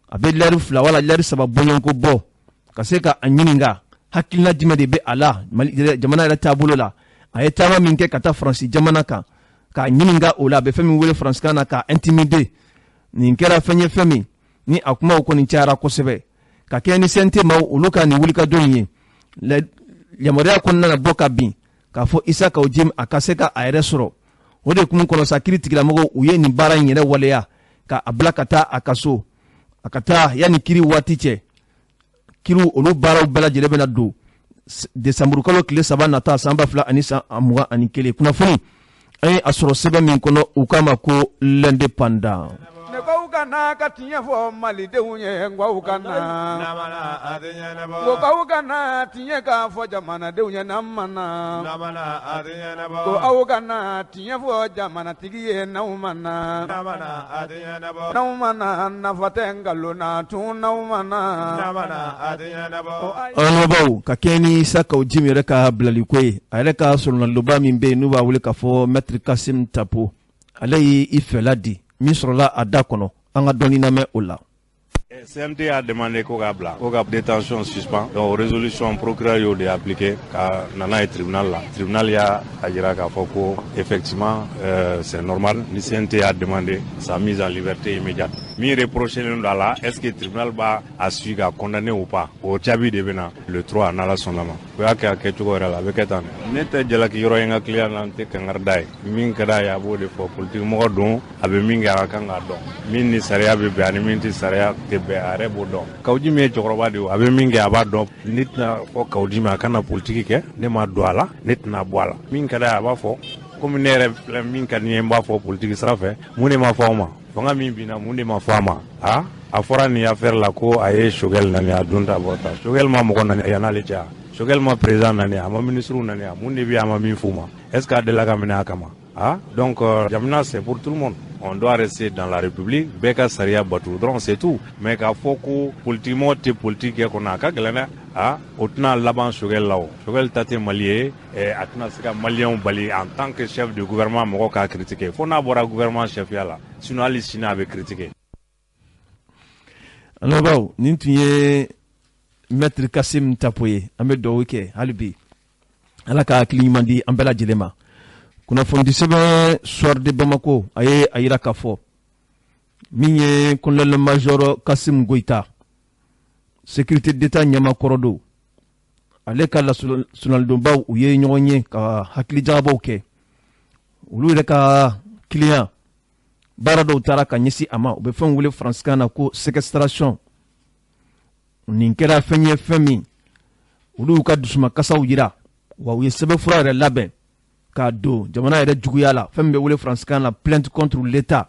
a bɛ lɛri 2 wala lɛri 3 bɔɲɔgɔnko bɔ ka se ka a ɲininka hakilina jumɛn de bɛ a la jamana yɛrɛ taabolo la a ye taama min kɛ ka taa Faransi jamana kan k'a ɲininka o la a bɛ fɛn min wele faransikan na k'a intimider nin kɛra fɛn ye fɛn min ni a kumaw kɔni cayara kosɛbɛ ka kɛ ni CNT maaw olu ka nin wulikajɔ in ye yamaruya kɔnɔna na bɔ ka bin k'a fɔ Isa Kaw Jim a ka se ka a yɛrɛ sɔrɔ o de kumu kɔnɔ sa kiiri tigilamɔgɔw u ye nin baara in yɛrɛ waleya ka a bila ka taa a ka so a ka taa yanni kiri waati cɛ kiriw olu baaraw bɛɛ lajɛlen bɛna don décembre kalo tile 3 nata san 2021 kunnafoni an ye a sɔrɔ sɛbɛn min kɔnɔ u k'a ma ko l'indépendant ne ko kana ka tiɲɛ fɔ malidenw ye ngwaw kana ko k'aw kana tiɲɛ k'a fɔ jamanadenw ye n'an mana ko aw kana tiɲɛ fɔ jamanatigi ye n'aw mana n'aw mana nafa tɛ nkalon na tun n'aw mana ɔnɔbaw ka kɛ ni Isa Kaw Jim yɛrɛ ka bilaliko ye a yɛrɛ ka sɔrɔnaliba min bɛ yen n'u b'a wele k'a fɔ maître Kasim Tapo ale ye i fɛla di min sɔrɔla a da kɔnɔ an ka dɔɔni lamɛn o la. CMT a demandé ko ka bila ko ka détention suspend donc résolution procureur y'o de appliqué ka nana ye tribunal la tribunal y'a jira k'a fɔ ko effectivement c'est normal ni CNT a demandé sa mise en liberté immédiate mi reprocher le là est-ce que le tribunal va suivre à condamner ou pas au jabi de bena le 3 na la sonama ko yaka ke to gore la be ketan nete jala ki yoro nga client lante kangar dai min kada ya bo de fo politique mo don abe min ga kanga don min ni sariya be be ani min ti sariya te be are bo don kawji me jogro de abe min ga ba don nit na ko kawji ma kana politique ke ne ma do ala nit na boala min kada ya ba fo comme nere min kan ni mba fo politique sara fe mune ma fo ma fanga min bina munde ma fama ha afora ni affaire la ko aye shogel nani adunta bota shogel ma mo nani yana leja shogel ma président nani ama ministre nani munde bi ama min fuma est ce que de la gamina kama ah donc jamna c'est pour tout le monde on doit rester dans la république beka saria batu donc c'est tout mais ka foko politiquement te politique ko na ka gelana ah otna laban shogel law shogel tate malié et atna sika malien bali en tant que chef de gouvernement mo ka critiquer faut na bora gouvernement chef yala sinon ali sina avait critiqué alors baw nin tuye maître Kassim Tapoye ambe do wike halibi ala ka klimandi ambela jilema kuna fondi sebe soir de Bamako aye ayira kafo minye colonel major Kassim Goïta sécurité d'état nyama korodo ale kala sunal do baw uye nyonye ka hakli jabo ke ulu reka client barado taraka nyisi ama ube fon wule France kana ko séquestration ninkera fenye femi ulu ka dusuma kasa ujira wa uye sebe fura laben ka do jamana yɛrɛ juguya la fɛn bɛ wele fransikan la plainte contre l'état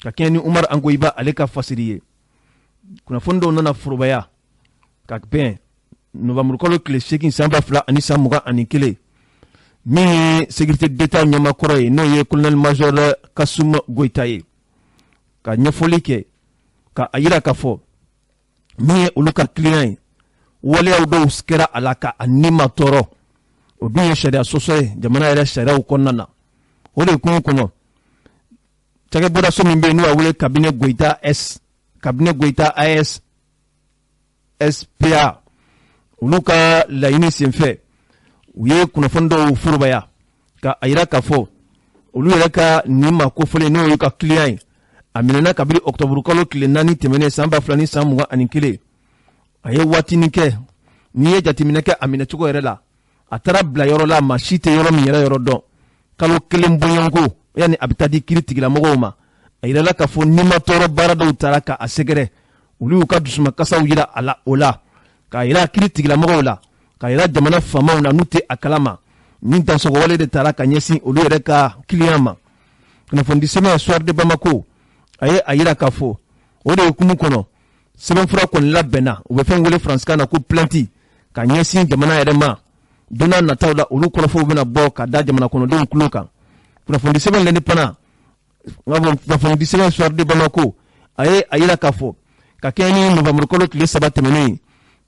ka kɛɲɛ ni Umar Angoyiba ale ka fasiri ye kunnafoni dɔw nana forobaya ka bɛn novembre kalo tile 8 san 2021 min ye sécurité d'état ɲɛmakɔrɔ ye n'o ye colonel major Kassim Goïta ye ka ɲɛfɔli kɛ ka a yira k'a fɔ min ye olu ka client ye waleyaw dɔw kɛra a la ka a ni ma tɔɔrɔ o dun ye sariya sɔsɔ ye jamana yɛrɛ sariyaw kɔnɔna na o de kun kɔnɔ cakɛbɔdaso min bɛ yen n'o b'a wele cabinet Goïta S cabinet Goïta AS SPA olu ka laɲini senfɛ u ye kunnafoni dɔw forobaya ka a yira k'a fɔ olu yɛrɛ ka nin ma kofɔlen n'o ye ka client ye a minɛna kabini octobre kalo tile 4 tɛmɛnen san 2021 a ye waatinin kɛ n'i ye jateminɛ kɛ a minɛcogo yɛrɛ la a taara bila yɔrɔ la maa si tɛ yɔrɔ min yɛrɛ yɔrɔ dɔn kalo kelen bɔɲɔgɔnko yani a bɛ taa di kiiri tigilamɔgɔw ma a yirala k'a fɔ ni ma tɔɔrɔ baara dɔw taara ka a sɛgɛrɛ olu y'u ka dusumakasaw yira a la o la k'a yira kiiri tigilamɔgɔw la k'a yira jamana faamaw na n'u tɛ a kalama ni dansɔgɔwale de taara ka ɲɛsin olu yɛrɛ ka client ma kunnafoni di sɛbɛn soir de Bamako a ye a yira k'a fɔ o de hukumu kɔnɔ sɛbɛnfura kɔni labɛnna u bɛ fɛn wele faransikan na ko plainte ka ɲɛsin jamana yɛrɛ ma donna nataw la olu kɔrɔfɔw bɛna bɔ ka da jamana kɔnɔdenw tulo kan kunnafoni sɛbɛn l'indépendant kunnafoni sɛbɛn soir de Bamako a ye a yira k'a fɔ ka kɛ ni novembre kalo tile 3 tɛmɛnen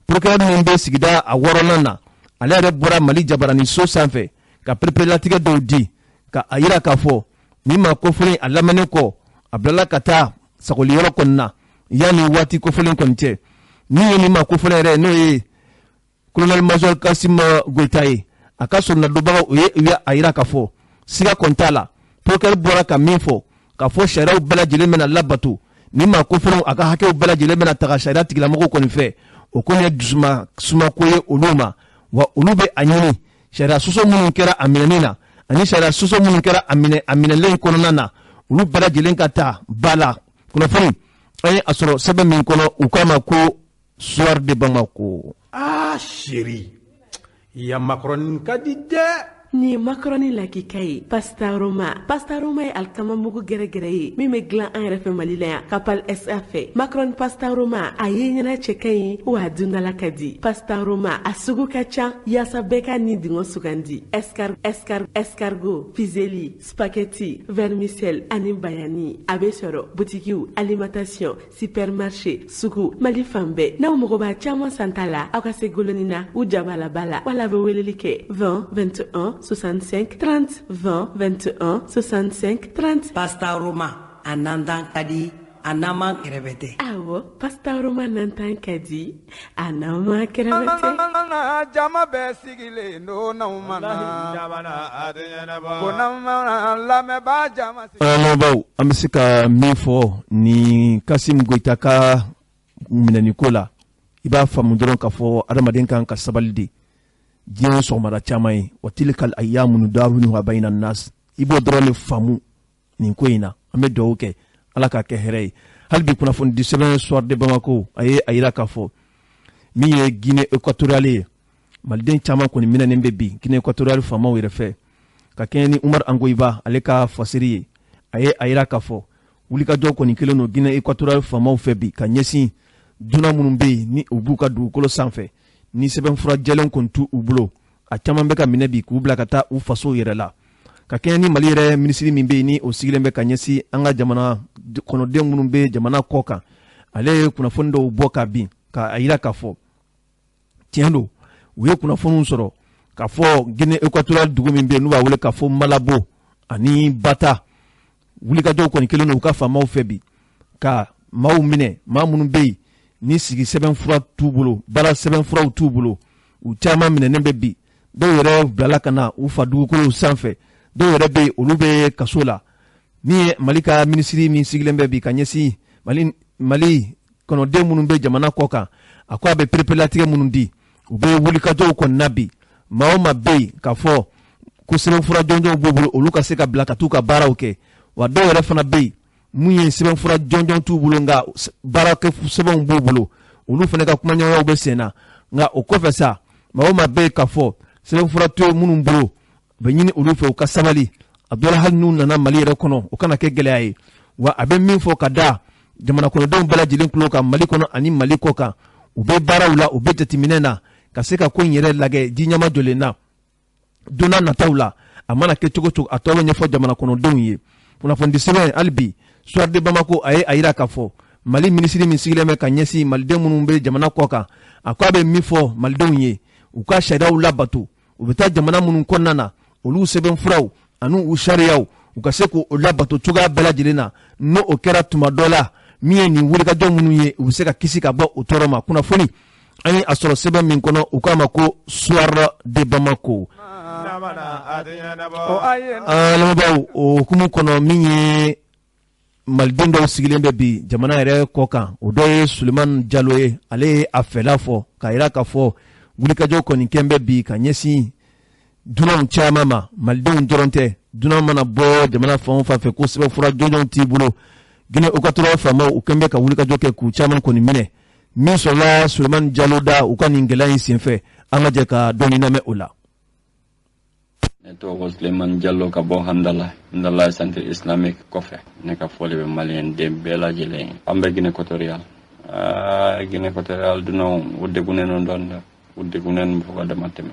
procureur min bɛ sigida a 6nan na ale yɛrɛ bɔra Mali jabarani so sanfɛ ka perepelatigɛ dɔw di ka a yira k'a fɔ ni ma kofɔlen a lamɛnnen kɔ a bilala ka taa sagoli yɔrɔ kɔni na yanni waati kofɔlen kɔni cɛ min ye ni ma kofɔlen yɛrɛ n'o ye colonel major Kassim Goïta ye a ka sɔrɔnadonbagaw u ye a yira k'a fɔ siga kɔni t'a la procureur bɔra ka min fɔ k'a fɔ sariyaw bɛɛ lajɛlen bɛna labato ni ma kofɔlenw a ka hakɛw bɛɛ lajɛlen bɛna taga sariya tigilamɔgɔw kɔni fɛ o kɔni ye dusumako ye olu ma wa olu bɛ a ɲini sariya sɔsɔ minnu kɛra a minɛni na ani sariya sɔsɔ minnu kɛra a minɛlen kɔnɔna na olu bɛɛ lajɛlen ka taa ba la kunnafoni an ye a sɔrɔ sɛbɛn min kɔnɔ u k'a ma ko soir de Bamako. Ah chérie, ya macaroni ka di dɛ. Ni macaroni lakika ye pastaroma ye alikama mugu gɛrɛgɛrɛ ye min bɛ dilan an yɛrɛ fɛ Mali la yan Kapal SA fɛ macaroni pastaroma a ye ɲɛna cɛ ka ɲi wa a dundala ka di pastaroma a sugu ka ca yaasa bɛɛ ka ni dingɛ sugandi escargot fizeli spaghetti vermicelle ani bayani a bɛ sɔrɔ butikiw alimentation supermarché sugu Mali fan bɛɛ n'aw mago b'a caman san ta la aw ka se goloni na u jabala bala wala bɛ weleli kɛ 20 21 65 30 20 21 65 30. Pasta Roma, Anandan Kadi, anama kerebete awo pastaroma nantan kadi anama kerebete jama bɛ sigilen do n'aw mana jamana adeɲɛnabɔ ko n'aw lamɛnbaa jama lamɛnbaaw an bɛ se ka min fɔ ni Kasimu Goyita ka minɛniko la i b'a faamu dɔrɔn k'a fɔ adamaden kan ka sabali de diɲɛ sɔgɔmada caman ye wa tilikal ayyamu nudawiluha bayna nas i b'o dɔrɔn de faamu nin ko in na an bɛ dugawu kɛ ala k'a kɛ hɛrɛ ye hali bi kunnafoni di sɛbɛn soir de Bamako a ye a yira k'a fɔ min ye Guinée équatoriale ye maliden caman kɔni minɛnen bɛ bi Guinée équatoriale faamaw yɛrɛ fɛ ka kɛɲɛ ni Umar Angoyiba ale ka fasiri ye a ye a yira k'a fɔ wulikajɔ kɔni kelen don Guinée équatoriale faamaw fɛ bi ka ɲɛsin dunan minnu bɛ yen ni u b'u ka dugukolo sanfɛ ni sɛbɛnfura jɛlen kɔni t'u bolo a caman bɛ ka minɛ bi k'u bila ka taa u fasow yɛrɛ la ka kɛɲɛ ni Mali yɛrɛ minisiri min bɛ yen ni o sigilen bɛ ka ɲɛsin an ka jamana kɔnɔden minnu bɛ jamana kɔ kan ale ye kunnafoni dɔw bɔ ka bin k'a yira k'a fɔ tiɲɛ don u ye kunnafoniw sɔrɔ k'a fɔ Guinée équatoriale dugu min bɛ yen n'u b'a wele k'a fɔ Malabo ani Bata wulikajɔw kɔni kelen don u ka faamaw fɛ bi ka maaw minɛ maa minnu bɛ yen ni sigi sɛbɛnfura t'u bolo baara sɛbɛnfuraw t'u bolo u caman minɛnen bɛ bi dɔw yɛrɛ bilala ka na u fa dugukolow sanfɛ dɔw yɛrɛ bɛ yen olu bɛ kaso la min ye Mali ka minisiri min sigilen bɛ bi ka ɲɛsin Mali kɔnɔden minnu bɛ jamana kɔ kan a ko a bɛ perepelatigɛ minnu di u bɛ wulikajɔw kɔni na bi maa o maa bɛ yen k'a fɔ ko sɛbɛnfura jɔnjɔnw b'u bolo olu ka se ka bila ka t'u ka baaraw kɛ wa dɔw yɛrɛ fana bɛ yen mun ye sɛbɛnfura jɔnjɔn t'u bolo nka baarakɛ sɛbɛnw b'u bolo olu fana ka kumaɲɔgɔnyaw bɛ sen na nka o kɔfɛ sa maa o maa bɛ yen k'a fɔ sɛbɛnfura t'u minnu bolo u bɛ ɲini olu fɛ u ka sabali a dɔla hali n'u nana Mali yɛrɛ kɔnɔ o kana kɛ gɛlɛya ye wa a bɛ min fɔ ka da jamana kɔnɔdenw bɛɛ lajɛlen tulo kan Mali kɔnɔ ani Mali kɔ kan u bɛ baaraw la u bɛ jateminɛ na ka se ka ko in yɛrɛ lajɛ ji ɲama jɔlen na don n'a nataw la a mana kɛ cogo cogo a tɔ bɛ ɲɛfɔ jamana kɔnɔdenw ye kunnafoni di sɛbɛn hali bi soir de Bamako a ye a yira k'a fɔ Mali minisiri min sigilen bɛ ka ɲɛsin maliden minnu bɛ jamana kɔ kan a ko a bɛ min fɔ malidenw ye u ka sariyaw labato u bɛ taa jamana minnu kɔnɔna na olu sɛbɛnfuraw ani u sariyaw u ka se k'o labato cogoya bɛɛ lajɛlen na n'o o kɛra tuma dɔ la min ye nin wulikajɔ minnu ye u bɛ se ka kisi ka bɔ o tɔɔrɔ ma kunnafoni an ye a sɔrɔ sɛbɛn min kɔnɔ u k'a ma ko soir de Bamako lamɛnbaaw o hukumu kɔnɔ min ye maliden dɔw sigilen bɛ bi jamana yɛrɛ kɔ kan o dɔ ye Sulemani Jalo ye ale ye a fɛla fɔ k'a yira k'a fɔ wulikajɔ kɔni kɛn bɛ bi ka ɲɛsin dunanw caman ma malidenw dɔrɔn tɛ dunan mana bɔ jamana fan o fan fɛ ko sɛbɛnfura jɔnjɔnw t'i bolo Guinée équatoriale faamaw u kɛn bɛ ka wulikajɔ kɛ k'u caman kɔni minɛ min sɔrɔla Sulemani Jalo da u ka nin gɛlɛya in senfɛ an ka jɛ ka dɔɔni lamɛn o la. Ne tɔgɔ Sulemani Jalo ka bɔ Hamdala Centre Islamique kɔfɛ ne ka fɔli bɛ maliyɛn den bɛɛ lajɛlen an bɛ Guinée équatoriale Guinée équatoriale dunanw u degunnen don dɔɔni dɛ u degunnen fo ka dama tɛmɛ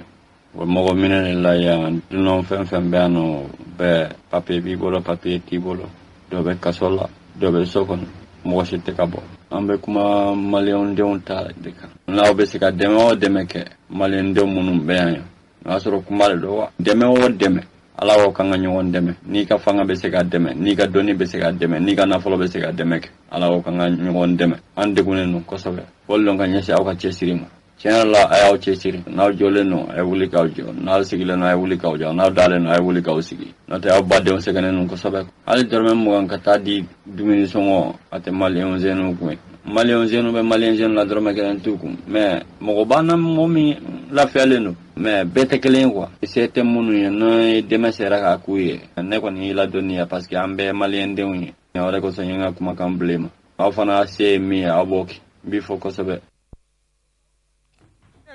wa mɔgɔ minɛ la yan dunanw fɛn fɛn bɛ yan nɔ bɛɛ papier b'i bolo papier t'i bolo dɔ bɛ kaso la dɔ bɛ so kɔnɔ mɔgɔ si tɛ ka bɔ an bɛ kuma maliyɛn denw ta de kan n'aw bɛ se ka dɛmɛ o dɛmɛ kɛ maliyɛn denw minnu bɛ yan o y'a sɔrɔ kuma de don wa dɛmɛ o dɛmɛ ala ko kan ka ɲɔgɔn dɛmɛ n'i ka fanga bɛ se ka dɛmɛ n'i ka dɔnni bɛ se ka dɛmɛ n'i ka nafolo bɛ se ka dɛmɛ kɛ ala ko kan ka ɲɔgɔn dɛmɛ an degunnen don kosɛbɛ fɔli don ka ɲɛsin aw ka cɛsiri ma tiɲɛ la a y'aw cɛsiri n'aw jɔlen don a ye wuli k'aw jɔ n'aw sigilen don a ye wuli k'aw jɔ n'aw dalen don a ye wuli k'aw sigi n'o tɛ aw badenw sɛgɛnnen don kosɛbɛ hali dɔrɔmɛ 20 ka taa di dumuni sɔngɔ a tɛ maliyɛn zɛniw kun ye maliyɛn zɛniw bɛ maliyɛn zɛniw la dɔrɔmɛ 1 t'u kun mais mɔgɔ b'an na mɔgɔ min lafiyalen don mais bɛɛ tɛ kelen ye quoi se tɛ minnu ye n'o dɛmɛ sera k'a k'u ye ne kɔni y'i ladɔnniya parce que an bɛɛ maliyɛn denw ye o de kosɔn n ye n ka kumakan bilen ma aw fana se ye min ye aw b'o kɛ n b'i fɔ kosɛbɛ.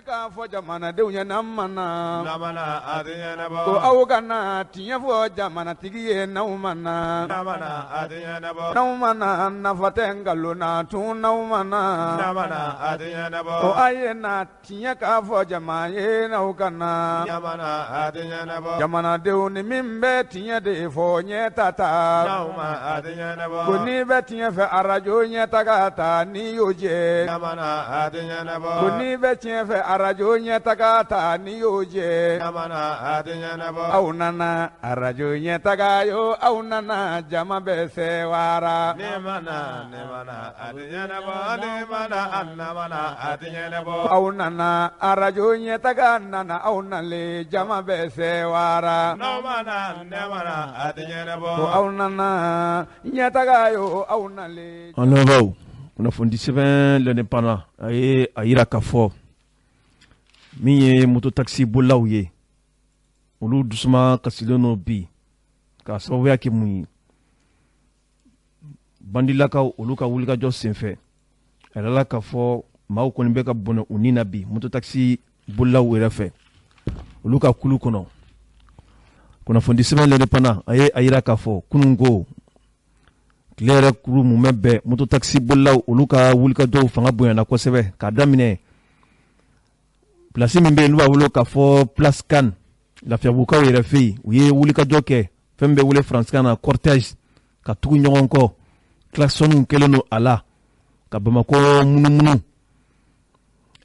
K'a fɔ jamanadenw ye n'an mana ko aw kana tiɲɛ fɔ jamanatigi ye n'aw mana n'aw mana nafa tɛ nkalon na tun n'aw mana ko a ye na tiɲɛ k'a fɔ jama ye n'aw kana jamanadenw ni min bɛ tiɲɛ de fɔ ɲɛta ta ko n'i bɛ tiɲɛ fɛ arajo ɲɛta ka ta n'i y'o jɛ ko n'i bɛ tiɲɛ fɛ arajo ɲɛtaga ta ni y'o jɛ aw nana arajo ɲɛtaga yo aw nana jama bɛ sewara aw nana arajo ɲɛtaga nana aw nale jama bɛ sewara aw nana ɲɛtaga yo aw nale. En lamɛnbaaw kunnafoni sɛbɛn l'indépendant a ye a yira k'a fɔ min ye mototaxi bolilaw ye olu dusuma kasilen no bi k'a sababuya kɛ mun ye bandilakaw olu ka wulikajɔ senfɛ a yirala k'a fɔ maaw kɔni bɛ ka bɔnɛ u ni na bi mototaxi bolilaw yɛrɛ fɛ olu ka kulu kɔnɔ kunnafoni sɛbɛn l'indépendant a ye a yira k'a fɔ kunun ko tile yɛrɛ kuru mun bɛ bɛn mototaxi bolilaw olu ka wulikajɔw fanga bonyana kosɛbɛ k'a daminɛ place min bɛ yen n'u b'a wele k'a fɔ place kan lafiyabugukaw yɛrɛ fɛ yen u ye wulikajɔ kɛ fɛn min bɛ wele faransikan na cortège ka tugu ɲɔgɔn kɔ klaxonniw kɛlen don a la ka bamakɔ munumunu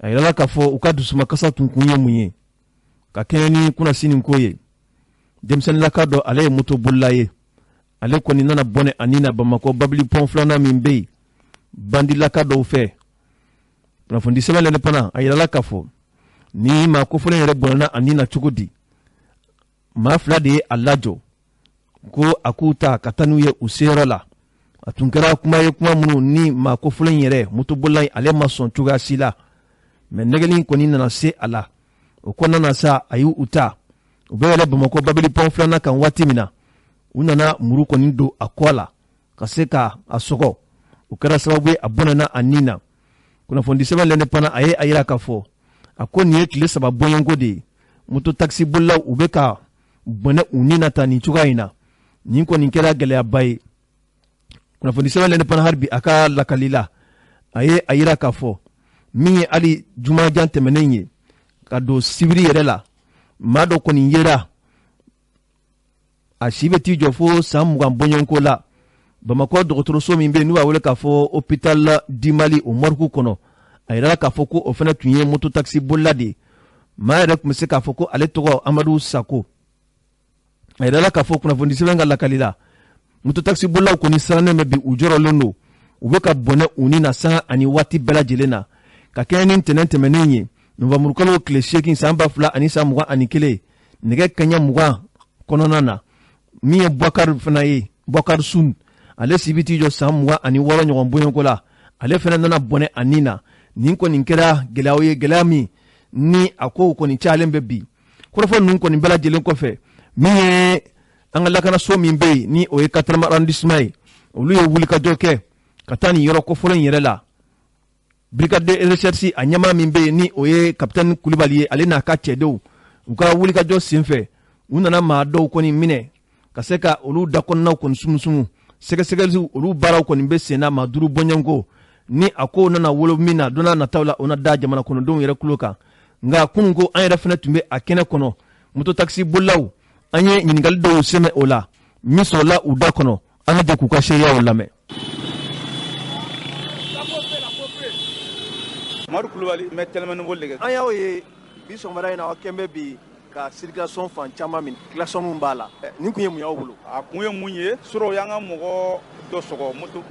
a yirala k'a fɔ u ka dusumakasa tun kun ye mun ye ka kɛɲɛ ni kunnasini ko ye denmisɛnnilaka dɔ ale ye moto bolila ye ale kɔni nana bɔnɛ ani na bamakɔ babili pɔn filanan min bɛ yen bandilaka dɔw fɛ kunnafoni sɛbɛn l'indépendant a yirala k'a fɔ ni maa kofɔlen yɛrɛ bɔnɛna ani na cogo di maa fila de ye a lajɔ ko a k'u ta ka taa n'u ye u seyɔrɔ la a tun kɛra kuma ye kuma minnu ni maa kofɔlen yɛrɛ motobolila ale ma sɔn cogoya si la mɛ nɛgɛli kɔni nana se a la o kɔnɔna na sa a y'u ta u bɛ yɛlɛ bamakɔ babili pɔn filanan kan waati min na u nana muru kɔni don a kɔ la ka se ka a sɔgɔ o kɛra sababu ye a bɔnɛna a nin na kunnafoni sɛbɛn l'indépendant a ye a yira k'a fɔ a ko nin ye tile 3 bɔɲɔgɔnko de ye mototaxi bolilaw u bɛ ka bɔnɛ u ni na ta nin cogoya in na nin kɔni kɛra gɛlɛyaba ye kunnafoni sɛbɛn l'indépendant hali bi a ka lakali la a ye a yira k'a fɔ min ye hali jumajan tɛmɛnen ye ka don sibiri yɛrɛ la maa dɔ kɔni yera a si bɛ t'i jɔ fo san 20 bɔɲɔgɔnko la bamakɔ dɔgɔtɔrɔso min bɛ yen n'u b'a wele k'a fɔ hôpital di Mali o morgue kɔnɔ a yirala k'a fɔ ko o fana tun ye mototaxi bolila de ye maa yɛrɛ tun bɛ se k'a fɔ ko ale tɔgɔ Amadu Sako a yirala k'a fɔ kunnafoni sɛbɛn ka lakali la mototaxi bolilaw kɔni sirannen bɛ bi u jɔrɔlen don u bɛ ka bɔnɛ u ni na sanga ani waati bɛɛ lajɛlen na ka kɛɲɛ ni ntɛnɛn tɛmɛnen ye novembre kalo tile 8 san 2021 nɛgɛ kanɲɛ 20 kɔnɔna na min ye Bouakar fana ye Bouakar Sun ale si bɛ t'i jɔ san 26 ɲɔgɔn bɔɲɔgɔnko la ale fana nana bɔnɛ a nin na nin kɔni kɛra gɛlɛyaw ye gɛlɛya min ni a kow kɔni cayalen bɛ bi kɔrɔfɔ ninnu kɔni bɛɛ lajɛlen kɔfɛ min ye an ka lakanaso min bɛ yen ni o ye 4e arrondissement ye olu ye wulikajɔ kɛ ka taa nin yɔrɔ kɔfɔlen in yɛrɛ la brigade de recherche a ɲɛmaa min bɛ yen ni o ye capitaine Kulibali ye ale n'a ka cɛdenw u ka wulikajɔ senfɛ u nana maa dɔw kɔni minɛ ka se ka olu dakɔnɔnaw kɔni sumusumu sɛgɛsɛgɛliw olu baaraw kɔni bɛ senna maa 5 bɔɲɔgɔnko ni a ko nana wolo min na don n'a nataw la o na da jamana kɔnɔdenw yɛrɛ tulo kan nka kunun ko an yɛrɛ fana tun bɛ a kɛnɛ kɔnɔ mototaxi bolilaw an ye ɲininkali dɔw sɛmɛ o la min sɔrɔla u da kɔnɔ an ka jɛ k'u ka seereyaw lamɛn. Amadu Kulibali mɛ tɛlɛmɛni boli de kɛ. An y'aw ye bi sɔgɔmada in na aw kɛn bɛ bi ka circulation fan caman min klaxon b'a la nin kun ye mun y'aw bolo. A kun ye mun ye sɔrɔ y'an ka mɔgɔ dɔ sɔgɔ moto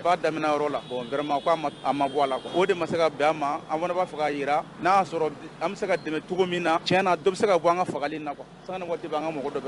ba daminɛ yɔrɔ la bon vraiment ko a ma bɔ a la o de ma se ka bɛn a ma an fana b'a fɛ k'a yira n'a y'a sɔrɔ an bɛ se ka dɛmɛ cogo min na tiɲɛ na dɔ bɛ se ka bɔ an ka fagali na quoi sanga ni waati bɛ an ka mɔgɔ dɔ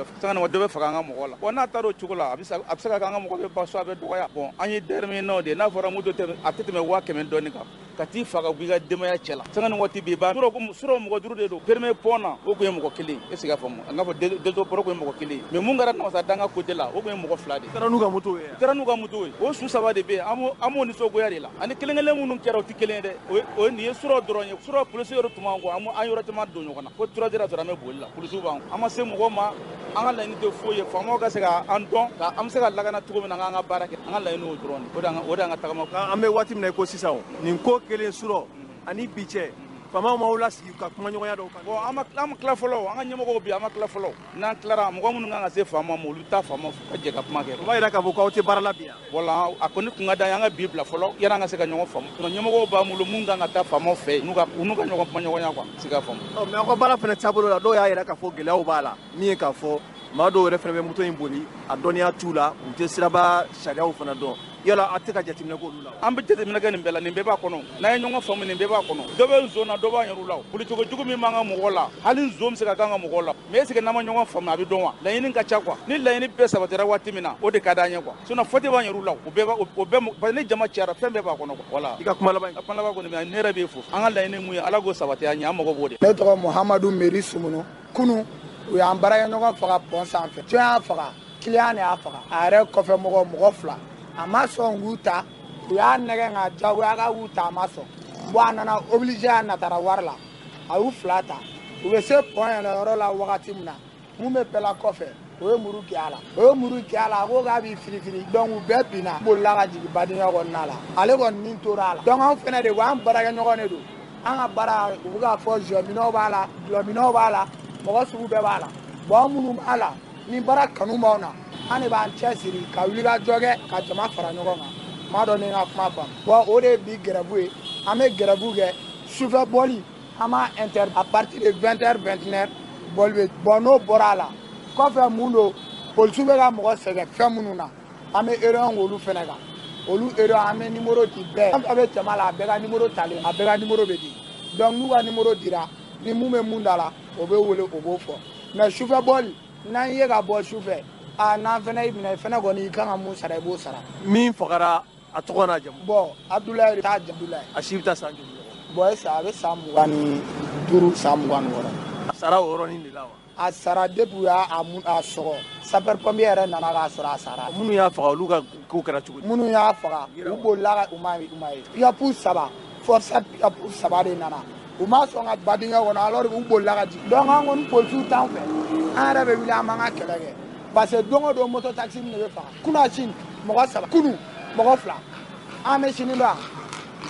bɛ faga an ka mɔgɔ la bon n'a taara o cogo la a bɛ se ka kɛ an ka mɔgɔ bɛ ban so a bɛ dɔgɔya bon an ye déterminé de n'a fɔra moto a tɛ tɛmɛ 500 dɔɔnin kan ka t'i faga b'i ka denbaya cɛ la sanga ni waati b'i ban sɔrɔ mɔgɔ 5 de don permis pont na o kun ye mɔgɔ 1 est ce que a faamu an k'a fɔ déso port kun ye mɔgɔ 1 mais mun kɛra namasa danga côté la o kun ye mɔgɔ 2 de taara n'u ka moto ye taara n'u ka moto ye o su 3 de bɛ yen an m'o nisɔngoya de la ani kelen-kelen minnu kɛra o tɛ kelen ye dɛ o nin ye surɔ dɔrɔn ye surɔ polisi yɔrɔ tun b'an kɔ an yɔrɔ caman don ɲɔgɔn na ko 3 heures dɔrɔn an bɛ boli la polisiw b'an an ma se mɔgɔ ma an ka laɲini tɛ foyi ye faamaw ka se ka an dɔn ka an bɛ se ka lakana cogo min na an ka baara kɛ an ka laɲini o dɔrɔn de o de y'an ka tagama an bɛ waati min na i ko sisan nin ko kelen surɔ ani bi cɛ fama maula sigi ka kuma ɲɔgɔnya dɔw kan. Bon an ma tila fɔlɔ an ka ɲɛmɔgɔw bi an ma tila fɔlɔ n'an tilara mɔgɔ minnu kan ka se faama ma olu ta faama ka jɛ ka kuma kɛ. O b'a yira k'a fɔ k'aw tɛ baara la bi yan. Wala a kɔni kun ka d'an ye an ka bi bila fɔlɔ yanni an ka se ka ɲɔgɔn faamu. Ɲɛmɔgɔw b'an bolo mun kan ka taa faamaw fɛ n'u ka ɲɔgɔn kuma ɲɔgɔnya quoi se ka faamu. Mais aw ka baara fana taabolo la dɔw y'a yira k'a fɔ gɛlɛyaw b'a la min ye k'a fɔ maa dɔw yɛrɛ fana bɛ moto in boli a dɔnniya t'u la u tɛ siraba sariyaw fana dɔn yala a tɛ ka jateminɛ k'olu la. An bɛ jateminɛ kɛ nin bɛɛ la nin bɛɛ b'a kɔnɔ n'an ye ɲɔgɔn faamu nin bɛɛ b'a kɔnɔ dɔ bɛ nson na dɔ b'an yɛrɛw la politique jugu min b'an ka mɔgɔw la hali nson bɛ se ka k'an ka mɔgɔw la mais est-ce que n'an ma ɲɔgɔn faamu a bɛ dɔn wa laɲini ka ca quoi ni laɲini bɛɛ sabatira waati min na o de ka d'an ye quoi sinon faute b'an yɛrɛw la o bɛɛ parce que ni jama cayara fɛn bɛɛ b'a kɔnɔ quoi voilà. I ka kuma laban kɔni ne yɛrɛ b'e fo an ka laɲini mun ye Ala k'o sabati an ɲɛ an mago b'o de. Ne tɔgɔ Muhamadu Meri Sumunu kunu u y'an baarakɛɲɔgɔn faga pɔn sanfɛ jɔn y'a faga client de y'a faga a yɛrɛ kɔfɛ mɔgɔ 2 a ma sɔn k'u ta u y'a nɛgɛ nka jagoya ka k'u ta a ma sɔn bon a nana obligé a natara wari la a y'u 2 ta u bɛ se pɔn yɛrɛ la wagati min na mun bɛ bɛɛ la kɔfɛ o ye muru kɛ a la a ko k'a b'i firifiri donc u bɛɛ binna bolila ka jigin badenya kɔnɔna la ale kɔni nin tora a la donc anw fɛnɛ de ko an baarakɛɲɔgɔn de don an ka baara u bɛ k'a fɔ jɔminɛw b'a la dulɔminɛw b'a la mɔgɔ sugu bɛɛ b'a la bon an minnu b'a la ni baara kanu b'anw na an de b'an cɛsiri ka wuli ka jɔ kɛ ka jama fara ɲɔgɔn kan maa dɔ ni n ka kuma faamu bon o de ye bi gɛrɛbu ye an bɛ gɛrɛbu kɛ sufɛ bɔli an b'a inter à partir de 20h 21h bɔli bɛ bon n'o bɔra a la kɔfɛ mun don polisiw bɛ ka mɔgɔ sɛgɛn fɛn minnu na an bɛ erreur k'olu fɛnɛ kan olu erreur an bɛ numéro di bɛɛ an bɛ jama la a bɛɛ ka numéro talen a bɛɛ ka numéro bɛ di donc n'u ka numéro dira ni mun bɛ mun da la o bɛ wele o b'o fɔ mais sufɛ bɔli n'an ye ka bɔ sufɛ n'an fɛnɛ y'i minɛ fɛnɛ kɔni i kan ka mun sara i b'o sara. Min fagara a tɔgɔ n'a jamu. Bon Abdulayi t'a Abdulayi. A si bɛ taa san joli ɲɔgɔn. Bon a bɛ san 25 san 26. A sara o yɔrɔnin de la wa. A sara depuis u y'a sɔgɔ sapeur pompier yɛrɛ nana k'a sɔrɔ a sara. Minnu y'a faga olu ka kow kɛra cogo di. Minnu y'a faga u bolila u ma ye pick-up 3 forçat pick-up 3 de nana. U ma sɔn ka badenya kɔnɔ alors u bolila ka jigin donc an kɔni polisiw t'an fɛ an yɛrɛ bɛ wuli an b'an ka kɛlɛ kɛ parce que don o don moto taxi de bɛ faga kunun sini mɔgɔ 3 kunu mɔgɔ 2 an bɛ sini dɔn